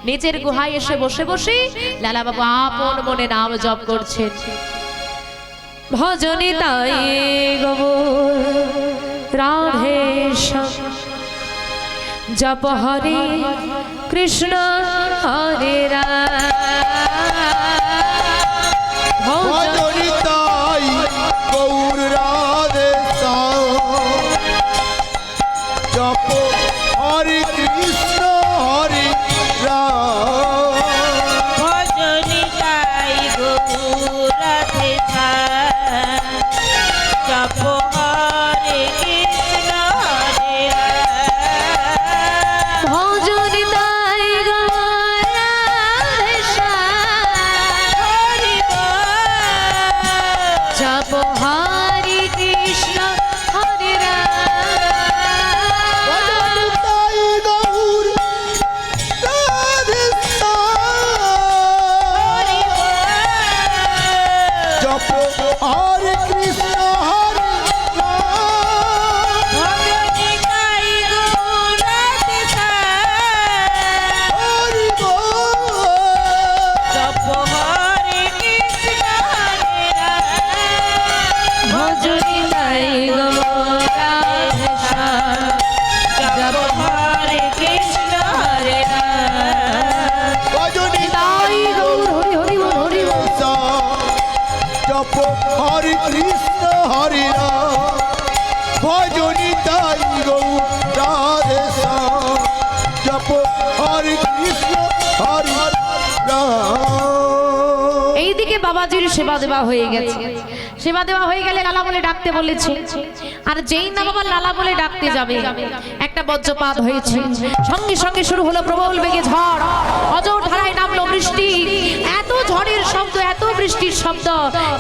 নিচের গুহায় এসে বসে বসে লালা বাবু আপন মনে নাম জপ করছেন। ভজনে তাই গোবর রাধে জপ হরে কৃষ্ণ হরে রাম, ভজনে তাই গৌর রাধে জপ হরে কৃষ্ণ হরে রাম, ভজনি গাই গৌর রাধে জপ হরে কৃষ্ণ হরে রাম, ভজনে তাই গোবর রাধে হরি বল, জপ হরে কৃষ্ণ হরে রাম, ভজনে তাই গৌর রাধে হরি বল, জপ হরে কৃষ্ণ হরে রাম, ভজনি গাই গৌর রাধে হরি বল, জপ হরে কৃষ্ণ হরে রাম, ভজনে তাই গোবর রাধে জপ হরে কৃষ্ণ হরে রাম, ভজনে তাই গৌর হরি হরি বল হরি বল। জপ হরে কৃষ্ণ হরে রাম, ভজনে তাই গৌর রাধে শ্যাম, জপ হরে কৃষ্ণ হরে রাম। এইদিকে বাবাজির সেবা দেওয়া হয়ে গেছে। সেবা দেওয়া হয়ে গেলে লালা বলে ডাকতে বলেছে, আর যেই না বাবা লালা বলে ডাকতে যাবে একটা বজ্রপাত হয়েছে, সঙ্গে সঙ্গে শুরু হলো প্রবল বেগে ঝড়, অজর ধারায় নামলো বৃষ্টি। এত ঝড়ের শব্দ, এত বৃষ্টির শব্দ,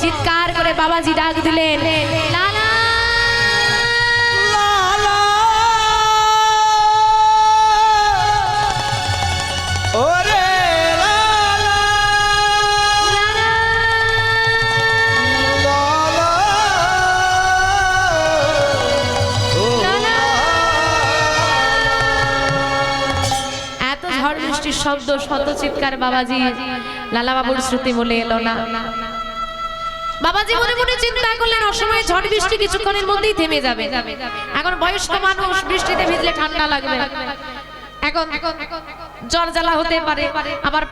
চিৎকার করে বাবাজি ডাক দিলেন, লালা ওরে লালা লালা। লালা। এত ঝড় বৃষ্টির শব্দ, শত চিৎকার, বাবাজি লালা বাবুর শ্রুতি মনে এলো না। বাবাজি মনে মনে চিন্তা করলেন, অসময়ে ঝড় বৃষ্টি কিছুক্ষণের মধ্যেই থেমে যাবে। এখন বয়স্ক মানুষ, বৃষ্টিতে ভিজলে ঠান্ডা লাগবে, এখন জ্বর জ্বালা হতে পারে, আবার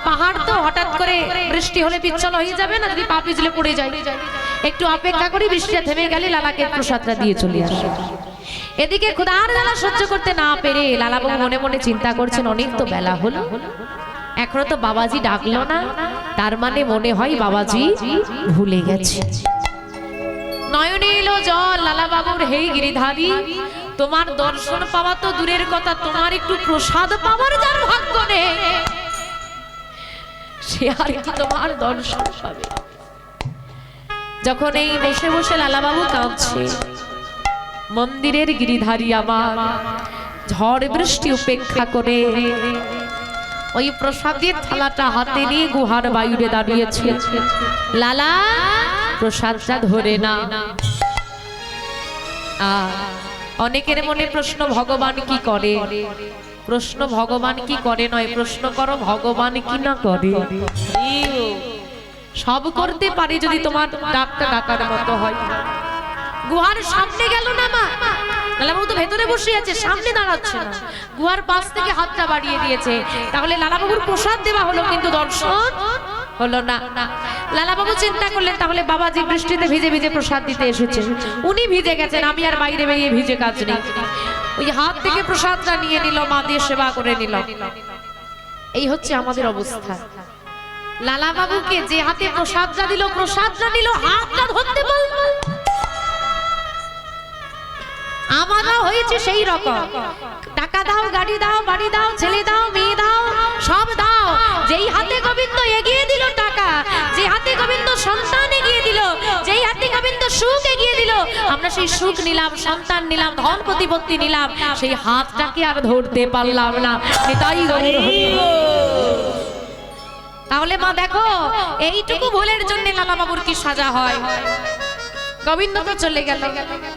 পাহাড় তো হঠাৎ করে বৃষ্টি হলে পিচ্ছল হয়ে যাবে না, যদি পা পিছলে পড়ে যায়। একটু অপেক্ষা করি, বৃষ্টিটা থেমে গেলে লালাকে প্রসাদটা দিয়ে চলে আসে। এদিকে ক্ষুধার জ্বালা সহ্য করতে না পেরে লালাবাবু মনে মনে চিন্তা করছেন, অনেক তো বেলা হলো, এখনো তো বাবাজি ডাকলো না, তার মানে মনে হয় বাবাজি ভুলে গেছে। নয়নে এলো জল, লালা বাবুর, হে গিরিধারী, তোমার দর্শন পাওয়া তো দূরের কথা, তোমার একটু প্রসাদ পাওয়ার যার ভাগ্য নেই, সে আর কি তোমার দর্শন পাবে। যখন এই বসে বসে লালা বাবু কাঁদছে, মন্দিরের গিরিধারী আমার ঝড় বৃষ্টি উপেক্ষা করে ওই প্রসাদের থালাটা হাতে নিয়ে গুহার বাইরে দাঁড়িয়েছে। লালা, প্রসাদটা ধরে না। অনেকের মনে প্রশ্ন, ভগবান কি করে? প্রশ্ন ভগবান কি করে নয়, প্রশ্ন করো ভগবান কি না করে। সব করতে পারি যদি তোমার ডাকটা ডাকার মতো হয়। গুহার সামনে গেল না মা, লালাবাবু তো ভেতরে বসে আছে, সামনে দাঁড়াচ্ছে না, গুহার পাশ থেকে হাতটা বাড়িয়ে দিয়েছে। তাহলে লালাবাবুর প্রসাদ দেওয়া হলো, কিন্তু দর্শন হলো না। লালাবাবু চিন্তা করলেন, তাহলে বাবাজি বৃষ্টিতে ভিজে ভিজে প্রসাদ দিতে এসেছে, উনি ভিজে গেছেন, আমি আর বাইরে বেরিয়ে ভিজে কাজ নেই। ওই হাত থেকে প্রসাদটা নিয়ে নিল, মা দিয়ে সেবা করে নিল। এই হচ্ছে আমাদের অবস্থা। লালাবাবুকে যে হাতে প্রসাদটা দিল, প্রসাদটা নিল, হাতটা ধরতে বলল। আমরা হয়েছে সেই রকম, টাকা দাও, গাড়ি দাও, বাড়ি দাও, ছেলে দাও, মেয়ে দাও, সব দাও। যেই হাতে গোবিন্দ এগিয়ে দিল টাকা, যে হাতে গোবিন্দ সন্তান এগিয়ে দিল, যেই হাতে গোবিন্দ সুখ এগিয়ে দিল, আমরা সেই সুখ নিলাম, সন্তান নিলাম, ধন প্রতিপত্তি নিলাম, সেই হাতটাকে আর ধরতে পারলাম না। তাই তাহলে মা দেখো, এইটুকু ভুলের জন্য লালাবাবুর কি সাজা হয়। গোবিন্দ তো চলে গেল,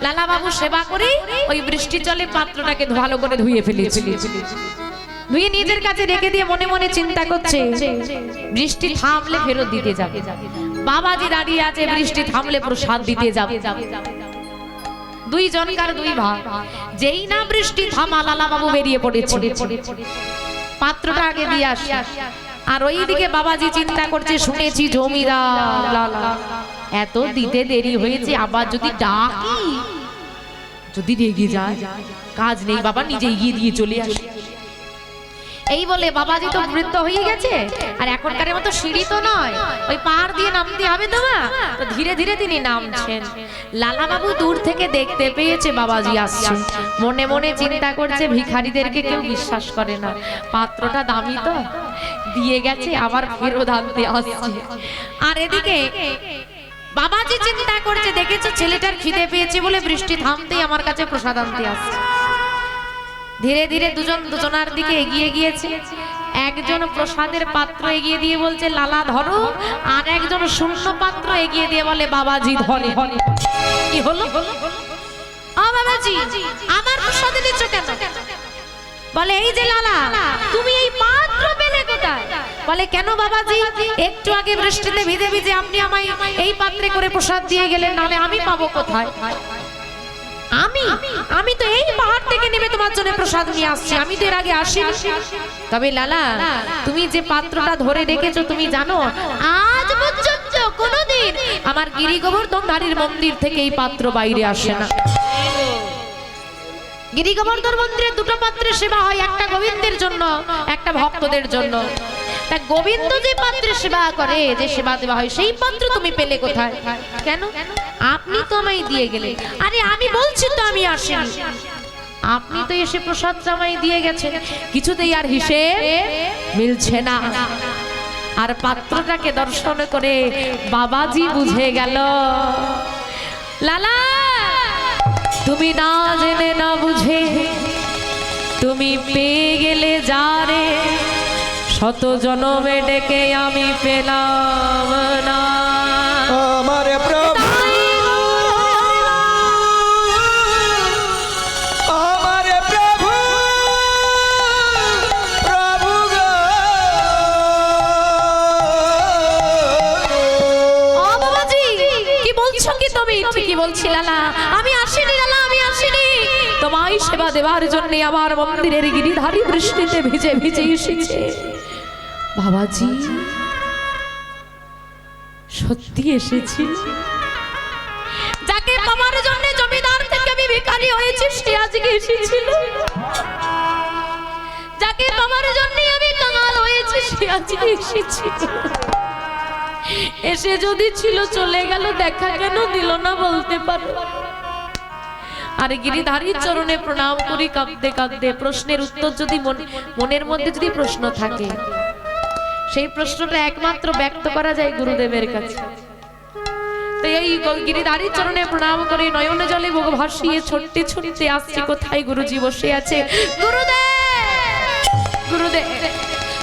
লালাবাবু সেবা করে ওই বৃষ্টি জলে পাত্রটাকে ভালো করে ধুয়ে ফেলেছিল। ধুয়ে নিজের কাছে রেখে দিয়ে মনে মনে চিন্তা করছে, বৃষ্টি থামলে ফেরত দিতে যাবে। বাবাজি দাঁড়িয়ে আছে, বৃষ্টি থামলে প্রসাদ দিতে যাবে। দুই জনকার দুই ভাগ। যেই না বৃষ্টি থামা, লালাবাবু বেরিয়ে পড়েছে, পাত্রটা আগে দিয়ে আসে। আর ওইদিকে বাবাজি চিন্তা করছে, শুনেছি জমিদার লালা এত দিতে দেরি হয়েছে, আবার যদি ডাকি, যদি রেগে যায়, কাজ নেই, বাবা নিজে এগিয়ে দিয়ে চলে আসে। এই বলে বাবাজি তো বৃদ্ধ হয়ে গেছে, আর এখনকার মতো সিঁড়ি তো নয়, ওই পাহাড় দিয়ে নামতে হবে তো মা, তো ধীরে ধীরে তিনি নামছেন। লালাবাবু দূর থেকে দেখতে পেয়েছে বাবাজি আসছে, মনে মনে চিন্তা করছে, ভিখারিদেরকে কেউ বিশ্বাস করে না, পাত্রটা দামি তো, দিয়ে গেছে, আবার ফেরত আনতে আসছে। আর এদিকে বাবাজি চিন্তা করছে, দেখেছো ছেলেটার খিদে পেয়েছে বলে বৃষ্টি থামতেই আমার কাছে প্রসাদ আনতে আসছে। ধীরে ধীরে দুজন দুজনার দিকে এগিয়ে গিয়েছে। একজন প্রসাদের পাত্র এগিয়ে দিয়ে বলছে, লালা ধরো, আর একজন শূন্য পাত্র এগিয়ে দিয়ে বলে, বাবাজি ধরে। কি হলো? ও বাবাজি, আমার প্রসাদ দিচ্ছ কেন? বলে, এই যে লালা, তুমি এই পাত্র পেলে কোথায়? বলে, কেন বাবাজি, একটু আগে বৃষ্টিতে ভিজে ভিজে আপনি আমায় এই পাত্রে করে প্রসাদ দিয়ে গেলেন, নাহলে আমি পাবো কোথায়? আমি তো এই পাহাড় থেকে নেমে তোমার জন্য প্রসাদ নিয়ে আসছি, আমি তো এর আগে আসিনি। তবে লালা, তুমি যে পাত্রটা ধরে রেখেছো, তুমি জানো আজ পর্যন্ত কোনোদিন আমার গিরি গোবর্ধনধারীর মন্দির থেকে এই পাত্র বাইরে আসে না। গিরি গোবর্ধন মন্দিরে দুটো পাত্রে সেবা হয়, একটা গোবিন্দের জন্য, একটা ভক্তদের জন্য। তা গোবিন্দ যে পাত্রে সেবা করে, যে সেবা দেওয়া হয়, সেই পাত্র তুমি পেলে কোথায়? কেন? আপনি তো আমায় দিয়ে গেলে। আরে আমি বলছি তো আমি আসিনি, আপনি তো এসে প্রসাদ আমায় দিয়ে গেছেন, কিছুতেই আর হিসেব মিলছে না। আর পাত্রটাকে দর্শন করে বাবাজি বুঝে গেল লালা তুমি না জেনে না বুঝে তুমি পেয়ে গেলে যারে শত জনমে ডেকে আমি পেলাম না আমার প্রভু আমার প্রভু প্রভু গো ও বাবাজি কি বলছো কি তুমি ঠিকই বলছি লালা আমি আসিনি লালা আমি আসিনি তোমায় সেবা দেওয়ার জন্য আমার মন্দিরের গিরিধারী বৃষ্টিতে ভিজে ভিজে এসেছে বাবাজি সত্যি এসেছি যাকে পাওয়ার জন্য জমিদার থেকে আমি ভিখারি হয়েছি সে আজকে এসেছিল যাকে পাওয়ার জন্য আমি কাঙাল হয়েছি সে আজকে এসেছিল এসে যদি ছিল চলে গেল দেখা কেন দিল না বলতে পারো আর গিরিধারীর চরণে প্রণাম করি কাঁদতে কাঁদতে প্রশ্নের উত্তর যদি মনের মধ্যে যদি প্রশ্ন থাকে সেই প্রশ্নটা একমাত্র ব্যক্ত করা যায় গুরুদেবের কাছে তাই এই গিরিধারীর চরণে প্রণাম করে নয়নে জলে বুক ভাসিয়ে ছুটতে ছুটতে আসছি কোথায় গুরুজি বসে আছে গুরুদেব গুরুদেব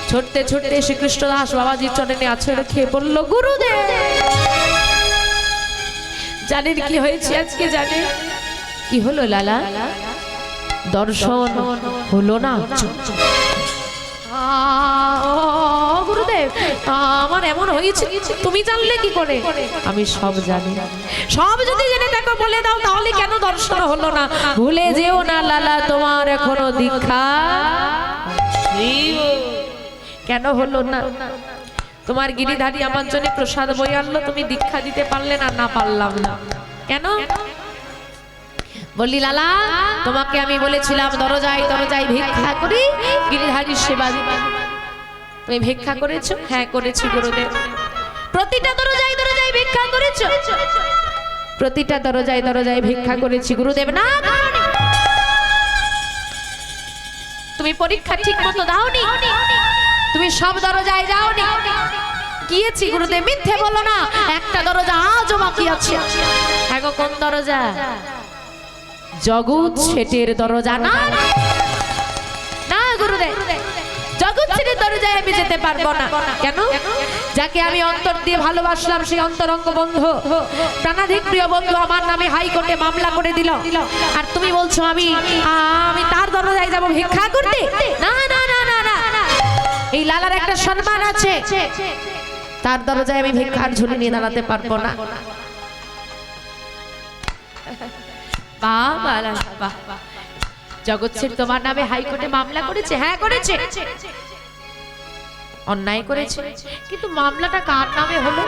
ছুটতে ছুটতে শ্রীকৃষ্ণ দাস বাবাজির চরণে আছড়ে খেয়ে বলল গুরুদেব জানেন কি হয়েছে আজকে জানেন কি হলো লালা দর্শন হলো না গুরুদেব আমার এমন হয়েছে তুমি জানলে কি করে আমি সব জানি সব যদি জেনে থাকো বলে দাও তাহলে কেন দর্শন হলো না ভুলে যেও না লালা তোমার এখনো দীক্ষা কেন হলো না তোমার গিরিধারী আমার জন্য প্রসাদ বই আনলো তুমি দীক্ষা দিতে পারলে না না পারলাম না কেন বললি লালা তোমাকে আমি বলেছিলাম দরজায় দরজায় ভিক্ষা করি গিরিধারীর সেবা দিবা তুমি ভিক্ষা করেছো হ্যাঁ করেছি গুরুদেব প্রতিটা দরজায় দরজায় ভিক্ষা করেছো প্রতিটা দরজায় দরজায় ভিক্ষা করেছি গুরুদেব না তুমি পরীক্ষা ঠিক মতো দাওনি তুমি সব দরজায় যাওনি গিয়েছি গুরুদেব মিথ্যে বলো না একটা দরজা আজও বাকি আছে এখন কোন দরজা জগৎ শেঠের দরজা না না গুরুদেব জগৎ শেঠের দরজায় আমি যেতে পারবো না কেন যাকে আমি অন্তর দিয়ে ভালোবাসলাম সেই অন্তরঙ্গ বন্ধু প্রাণাধিক প্রিয় বন্ধু আমার নামে হাইকোর্টে মামলা করে দিল আর তুমি বলছো আমি তার দরজায় যাব ভিক্ষা করতে না না না না না এই লালার একটা সম্মান আছে তার দরজায় আমি ভিক্ষার ঝুলি নিয়ে দাঁড়াতে পারবো না জগৎ শেঠ তোমার নামে হাইকোর্টে মামলা করেছে হ্যাঁ করেছে অন্যায় করেছে কিন্তু মামলাটা কার নামে হলো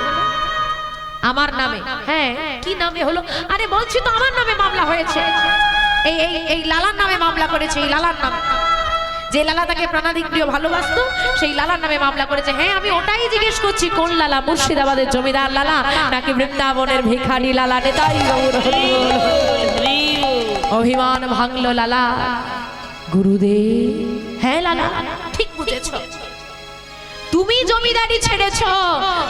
আমার নামে হ্যাঁ কি নামে হলো আরে বলছি তো আমার নামে মামলা হয়েছে এই এই এই লালার নামে মামলা করেছে এই লালার নামে যে লালা তাকে প্রাণাধিক প্রিয় ভালোবাসতো সেই লালার নামে মামলা করেছে হ্যাঁ আমি ওটাই জিজ্ঞেস করছি কোন লালা মুর্শিদাবাদের জমিদার লালা নাকি বৃন্দাবনের ভিখারি লালা নেতাই গৌর অভিমান ভাঙলো লালা গুরুদেব হ্যাঁ লালা ঠিক বুঝেছো তুমি জমিদারি ছেড়েছ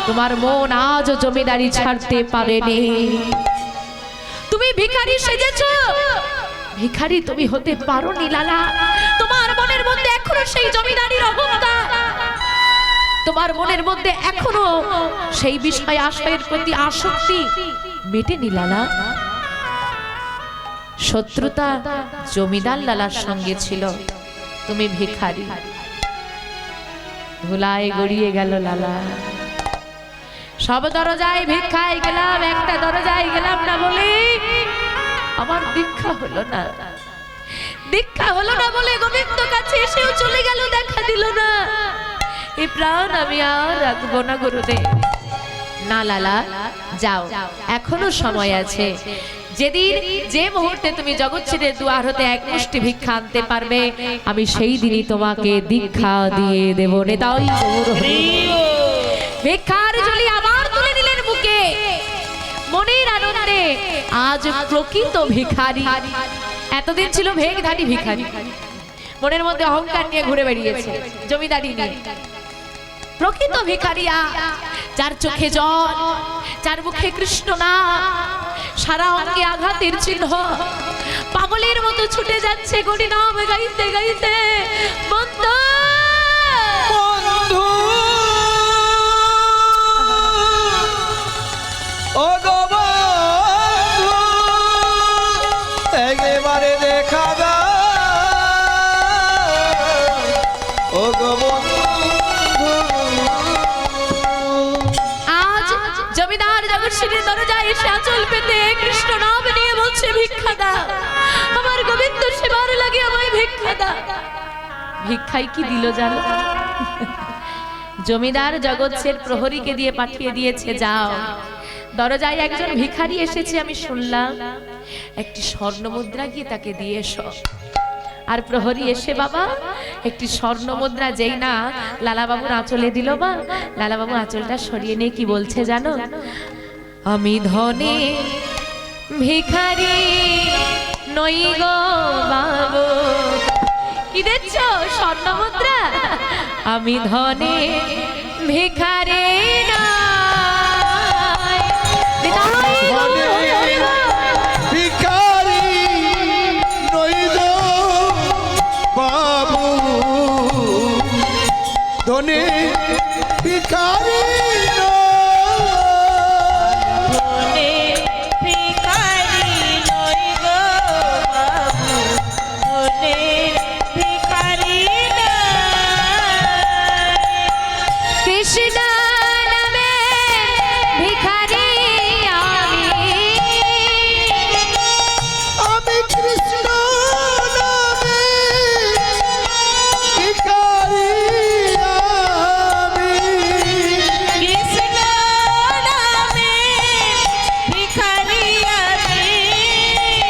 তোমার মন আজও জমিদারি ছাড়তে পারেনি তুমি ভিখারি সেজেছ ভিখারি তুমি হতে পারোনি লালা তোমার মনের মধ্যে এখনো সেই জমিদারির অহংকার তোমার মনের মধ্যে এখনো সেই বিষয় আশয়ের প্রতি আসক্তি মেটেনি লালা শত্রুতা জমিদার লালার সঙ্গে ছিল তুমি ভিখারি ধুলায় গড়িয়ে গেল লালা সব দরজায় ভিক্ষায় গেলাম একটা দরজায় গেলাম না বলে আমার দীক্ষা হলো না দীক্ষা হলো না বলে গোবিন্দ কাছে এসেও চলে গেল দেখা দিল না এই প্রাণ আমি আর রাখবো না গুরুদেব না লালা যাও এখনো সময় আছে যেদিন যে মুহূর্তে তুমি জগৎ ছেড়ে দুয়ার হতে এক মুষ্টি ভিক্ষা আনতে পারবে আমি সেই দিনই তোমাকে দীক্ষা দিয়ে দেব নেতাই ভিক্ষার ঝুলি আবার তুলে নিলেন বুকে মনের আনন্দে আজ প্রকৃত ভিখারি এতদিন ছিল ভেকধারী ভিখারি মনের মধ্যে অহংকার নিয়ে ঘুরে বেরিয়েছে জমিদারি নিয়ে প্রকৃত ভিখারিয়া, যার চোখে জল, যার মুখে কৃষ্ণ না, সারা অঙ্গে আঘাতের চিহ্ন, পাগলের মতো ছুটে যাচ্ছে গরি নাম গাইতে গাইতে। বন্ধু বন্ধু ও গো বন্ধু, একেবারে দেখা দাও ও গো বন্ধু। আজ জমিদার জগৎসিংহের দরজায় এসে আঁচল পেতে কৃষ্ণ নাম নিয়ে বলছে ভিক্ষা দাও, আমার গোবিন্দ সেবার লাগে আমায় ভিক্ষা দাও। ভিক্ষাই কি দিল জানো? জমিদার জগৎসের প্রহরীকে দিয়ে পাঠিয়ে দিয়েছে, যাও দরজায় একজন ভিখারি এসেছে আমি শুনলাম, একটি স্বর্ণ মুদ্রা গিয়ে তাকে দিয়ে এসো। আর প্রহরী এসে বাবা একটি স্বর্ণ মুদ্রা যেই না লালাবাবুর আঁচলে দিল, বা লালাবাবু আঁচলটা সরিয়ে নিয়ে কি বলছে জানো? আমি ধনে ভিখারি নই গো বাবু। কি দেখছো? স্বর্ণ মুদ্রা। আমি ধনে ভিখারি নই। বিদায় গো। ভিখারি নই গো বাবু, ধনে ভিখারি ধনে ভিখারি নই গো বাবু, ধনে ভিখারি কৃষ্ণ নামে ভিখারি আমি কৃষ্ণ নামে ভিখারি আমি। কৃষ্ণ নামে ভিখারি আমি,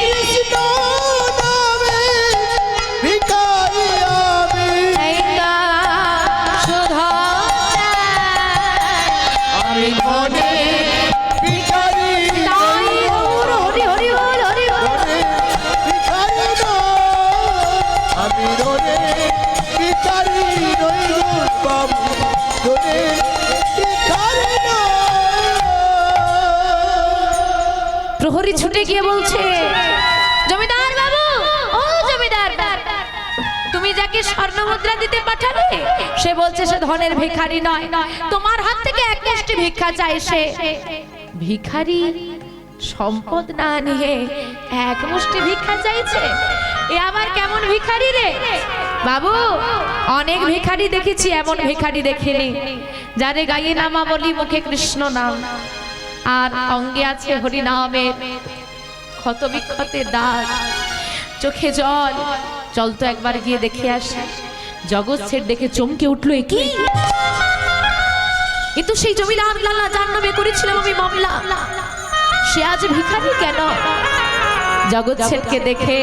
কৃষ্ণ নামে ভিখারি আমি। আমি ধনে ভিখারি নই গো, ধনে ভিখারি নই। আমি ধনে ভিখারি নই গো বাবু, ধনে ভিখারি নই। প্রহরী ছুটে গিয়ে বলছে, জমিদার বাবু, ও জমিদার বাবু, তুমি যাকে স্বর্ণ মুদ্রা দিতে পাঠালে সে বলছে সে ধনের ভিখারি নয়, তোমার হাত থেকে এক মুষ্টি ভিক্ষা চাই সে। ভিখারি সম্পদ না নিয়ে এক মুষ্টি ভিক্ষা চাইছে, এ আবার কেমন ভিখারি রে? বাবু অনেক ভিখারি দেখেছি, এমন ভিখারি দেখিনি যারে গায়ে নামা বলি মুখে কৃষ্ণ নাম আর অঙ্গে আছে হরি নামের ক্ষত বিক্ষতের দাগ, চোখে জল। চল তো একবার গিয়ে দেখে আসি। জগৎ শেঠ দেখে চমকে উঠলো, এ কি? এ তো সেই জমিদার লালা যার নামে করেছিলাম আমি মামলা, সে আজ ভিখারি কেন? জগৎ শেঠকে দেখে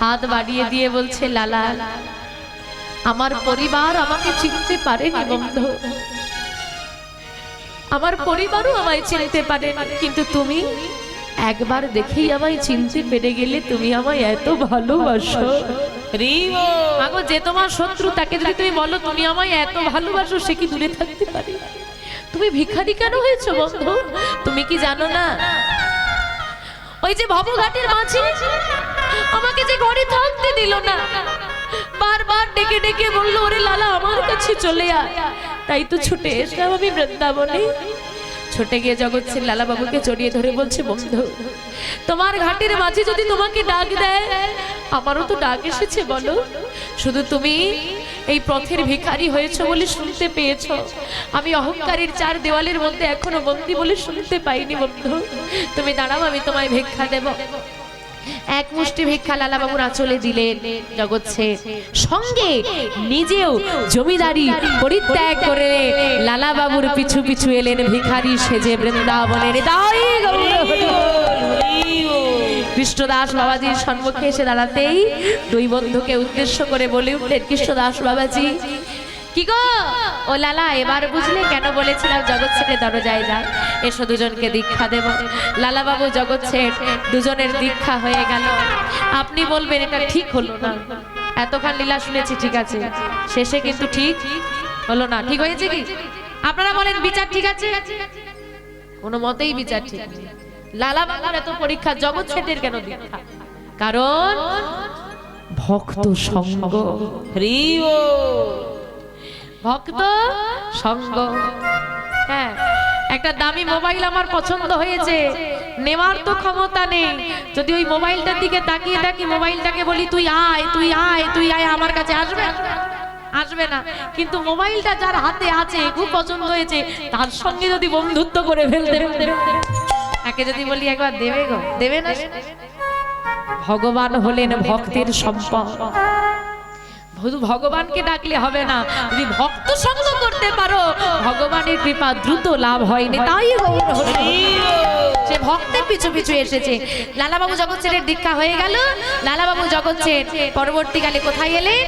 হাত বাড়িয়ে দিয়ে বলছে, লালা আমার পরিবার আমাকে চিনতে পারেনি বন্ধু, আমার পরিবারও আমায় চিনতে পারেনি, কিন্তু তুমি একবার দেখেই আমায় চিনতে পেরে গেলে, তুমি আমায় এত ভালোবাসো। মাগো যে তোমার শত্রু তাকে যদি তুমি বলো তুমি আমায় এত ভালোবাসো, সে কি দূরে থাকতে পারে? তুমি ভিখারি কেন হয়েছো বন্ধু? তুমি কি জানো না ওই যে ভবঘাটের মাঝি আমাকে যে ঘরে থাকতে দিল না, বারবার ডেকে ডেকে বললো, ওরে লালা আমার কাছে চলে আয়, তাই তো ছুটে এসলাম আমি বৃন্দাবনে। ছুটে গিয়ে জগৎ সিং লালা বাবুকে জড়িয়ে ধরে বলছে, বন্ধু তোমার ঘাটের মাঝে যদি তোমাকে ডাক দেয়, আমারও তো ডাক এসেছে বলো, শুধু তুমি এই পথের ভিখারি হয়েছো বলে শুনতে পেয়েছো, আমি অহংকারের চার দেওয়ালের মধ্যে এখনো বন্দী বলে শুনতে পাইনি বন্ধু, তুমি দাঁড়াও আমি তোমায় ভিক্ষা দেব। এক মুষ্টি ভিক্ষা লালা বাবুর আঁচলে দিলেন জগৎ শেঠ, সঙ্গে নিজেও জমিদারি পরিত্যাগ করে লালা বাবুর পিছু পিছু এলেন ভিখারি সেজে বৃন্দাবনের। কৃষ্ণদাস বাবাজির সম্মুখে এসে দাঁড়াতেই দুই বন্ধুকে উদ্দেশ্য করে বলে উঠলেন, কৃষ্ণদাস বাবাজি কি গো ও লালা, এবার বুঝলে কেন বলেছিলাম জগৎ শেঠের দরজায় যান, এসো দুজনকে দীক্ষা দেব। লালা বাবু জগৎ শেঠ দুজনের দীক্ষা হয়ে গেল। আপনি বলবেন এটা ঠিক হলো না, এতক্ষণ লীলা শুনেছি ঠিক আছে, শেষে কিন্তু ঠিক হলো না, ঠিক হয়েছে কি? আপনারা বলেন বিচার ঠিক আছে? কোনো মতেই বিচার ঠিক নেই। লালা বাবার এত পরীক্ষা, জগৎ ছেটের কেন দীক্ষা? কারণ ভক্ত সঙ্গ। ভক্ত সঙ্গ। হ্যাঁ, একটা দামি মোবাইল আমার পছন্দ হয়েছে, নেওয়ার তো ক্ষমতা নেই। যদি ওই মোবাইলটার দিকে তাকিয়ে থাকি, মোবাইলটাকে বলি তুই আয় তুই আয় তুই আয়, আমার কাছে আসবে? আসবে না। কিন্তু মোবাইলটা যার হাতে আছে, খুব পছন্দ হয়েছে, তার সঙ্গে যদি বন্ধুত্ব করে ফেলতে, তাকে যদি বলি একবার দেবে গো, দেবে না। ভগবান হলেন ভক্তের সম্পদ। শুধু ভগবানকে ডাকলে হবে না, যদি ভক্ত সঙ্গ করতে পারো, ভগবানের কৃপা দ্রুত লাভ হয়নি। তাই সে ভক্তের পিছু পিছু এসেছে। লালাবাবু জগৎ ছেড়ে দীক্ষা হয়ে গেল। লালাবাবু জগৎ ছেড়ে পরবর্তীকালে কোথায় এলেন?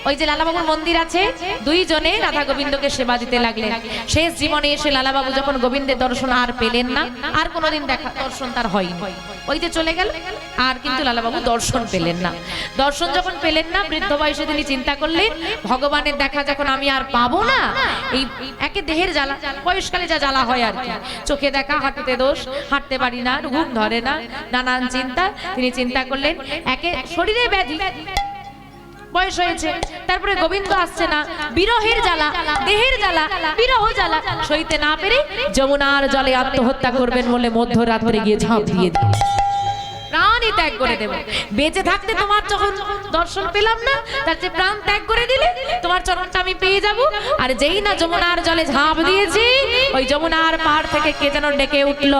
ওই যে লালাবাবুর মন্দির আছে, দুইজনে রাধা গোবিন্দকে সেবা দিতে লাগলেন। শেষ জীবনে এসে লালাবাবু যখন গোবিন্দের দর্শন আর পেলেন না, আর কোনোদিন দেখা দর্শন তার হয়নি, ওই যে চলে গেল, আর কিন্তু লালাবাবু দর্শন পেলেন না। দর্শন যখন পেলেন না, বৃদ্ধ বয়সে তিনি চিন্তা করলেন, ভগবানের দেখা যখন আমি আর পাবো না, এই একে দেহের জ্বালা, বয়সকালে যা জ্বালা হয় আর কি, চোখে দেখা, হাঁটুতে দোষ, হাঁটতে পারি না, ঘুম ধরে না, নানান চিন্তা। তিনি চিন্তা করলেন, একে শরীরে ব্যাধি, বয়স হয়েছে, তারপরে গোবিন্দ আসছে না, বিরহের জ্বালা, দেহের জ্বালা, বিরহ জ্বালা সইতে না পেরে যমুনার জলে আত্মহত্যা করবেন বলে মধ্যরাত্রে গিয়ে ঝাঁপ দিয়ে দিন, প্রাণই ত্যাগ করে দেব। বেঁচে থাকতে তোমার যখন দর্শন পেলাম না, তার যে প্রাণ ত্যাগ করে দিলে তোমার চরণটা আমি পেয়ে যাব। আর যেই না যমুনার জলে ঝাঁপ দিয়েছি, ওই যমুনার পাড় থেকে কে যেন ডেকে উঠল,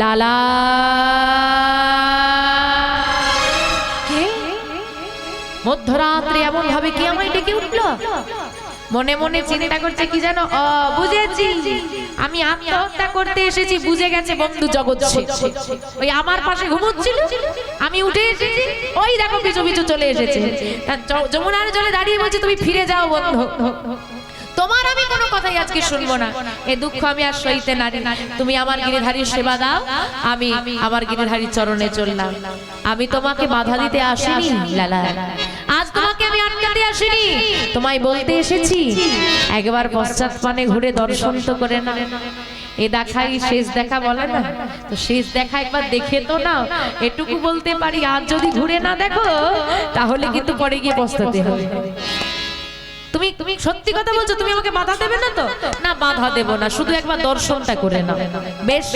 লালা। মধ্যরাত্রে এমন ভাবে কি আমায় ডেকে উঠলো? মনে মনে চিন্তা করছে কি জানো, বুঝেছি, আমি আত্মহত্যা করতে এসেছি, বুঝে গেছে বন্ধু জগৎ ছেড়ে। ওই আমার পাশে ঘুমোচ্ছিল, আমি উঠে এসেছি, ওই দেখো পিছু পিছু চলে এসেছে। যমুনার জলে দাঁড়িয়ে বলছে, তুমি ফিরে যাও বন্ধু, তোমার আমি কোনো কথাই আজকে শুনবো না, এ দুঃখ আমি আর সইতে নারি। তুমি আমার গিরিধারীর সেবা দাও, আমি আমার গিরিধারীর চরণে চললাম। আমি তোমাকে বাধা দিতে আসিনি লালা, আজ তোমাকে আমি আটকাতে আসিনি, তোমায় বলতে এসেছি একবার পশ্চাৎ পানে ঘুরে দর্শন তো করে না। এ দেখাই শেষ দেখা বলে না, তো শেষ দেখা একবার দেখে তো না, এটুকু বলতে পারি, আজ যদি ঘুরে না দেখো তাহলে কিন্তু পরে গিয়ে পস্তাতে হবে। তুমি তুমি সত্যি কথা বলছো, তুমি আমাকে বাধা দেবে না তো? না, বাধা দেব না, শুধু একবার দর্শনটা করে নাও। বেশ,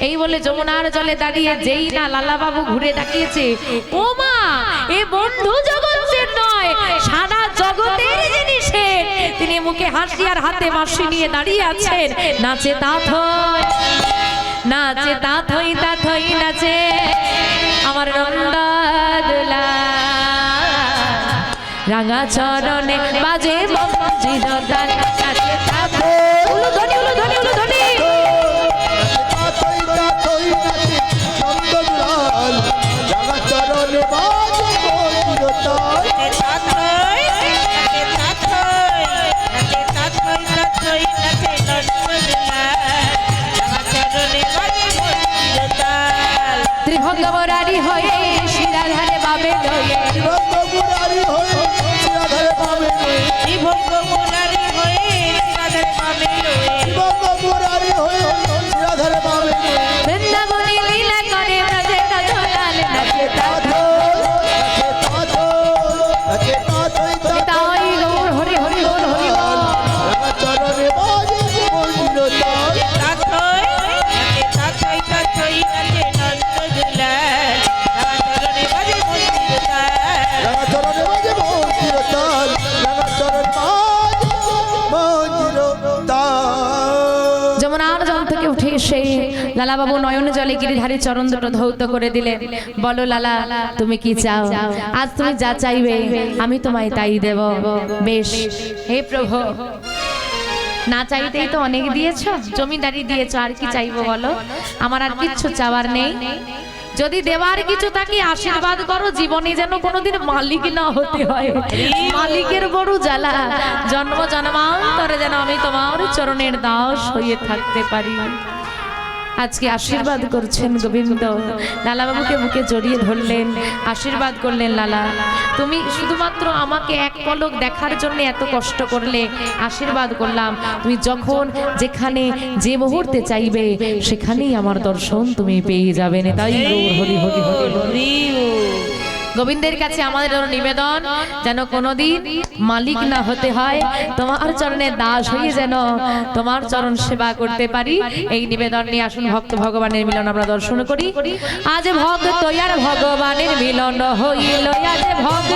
এই বলে যমুনার জলে দাঁড়িয়ে যেই না লালাবাবু ঘুরে তাকিয়েছে, ও মা, এ বন্ধু জগতের নয়, সারা জগতের জিনিসের। তিনি মুখে হাসি আর হাতে বাঁশি নিয়ে দাঁড়িয়ে আছেন। নাচে তাথই, নাচে তাথই, তাথই নাচে আমার নন্দদোলা, রাঙা চরণে বাজে মঞ্জির তাল, নাচে তাথই, উলু ধ্বনি, উলু ধ্বনি, উলু ধ্বনি, তাথই তাথই নাচে নন্দলাল, রাঙা চরণে বাজে মঞ্জির তাল। ত্রিভঙ্গ মুরারি হয়ে শিরাধারে বাবে লয়ে, ত্রিভঙ্গ মুরারি হয়ে শিরাধারে বাবে লয়ে, ত্রিভঙ্গ মুরারি হয়ে শিরাধারে বাবে লয়ে, ত্রিভঙ্গ মুরারি হয়ে শিরাধারে বাবে লয়ে, বৃন্দাবনী লীলা করে ব্রজে রঘুলাল, নাচে তাথই, নাচে তাথই, নাচে তাথই তাই গৌর হরি হরি বল, হরি বল। রাঙা চরণে বাজে মঞ্জির তাল। তাথই তাথই নাচে নন্দদোলাল, রাঙা চরণে বাজে মন্দির তাল, রাঙা চরণে বাজে মঞ্জির তাল, রাঙা চরণে বাজে মঞ্জির তাল। যমুনার জল থেকে উঠে এসে লালাবাবু নয়নে জলে গিরিধারীর চরণ দুটো ধৌত করে দিলেন। বলো লালা, তুমি কি চাও? আজ তুমি যা চাইবে আমি তোমায় তাই দেব। বেশ, হে প্রভু, না চাইতেই তো অনেক দিয়েছ, জমিদারি দিয়েছ, আর কি চাইবো বলো? আমার আর কিচ্ছু চাওয়ার নেই। যদি দেওয়ার কিছু থাকে আশীর্বাদ করো, জীবনে যেন কোনোদিন মালিক না হতে হয়। মালিকের বড় জ্বালা, জন্ম জন্মান্তরে যেন আমি তোমার চরণের দাস হয়ে থাকতে পারি। আজকে আশীর্বাদ করছেন গোবিন্দ। লালা বাবুকে বুকে জড়িয়ে ধরলেন, আশীর্বাদ করলেন, লালা তুমি শুধুমাত্র আমাকে এক পলক দেখার জন্য এত কষ্ট করলে, আশীর্বাদ করলাম তুমি যখন যেখানে যে মুহূর্তে চাইবে সেখানেই আমার দর্শন তুমি পেয়ে যাবেন। তাই গৌর হরি হরি হরি হরি। গোবিন্দের কাছে আমাদের নিবেদন, যেন কোনোদিন মালিক না হতে হয়, তোমার চরণে দাস হয়ে যেন তোমার চরণ সেবা করতে পারি, এই নিবেদন নিয়ে আসুন ভক্ত ভগবানের মিলন আমরা দর্শন করি। আজ ভক্ত আর ভগবানের মিলন হইল, আজ ভক্ত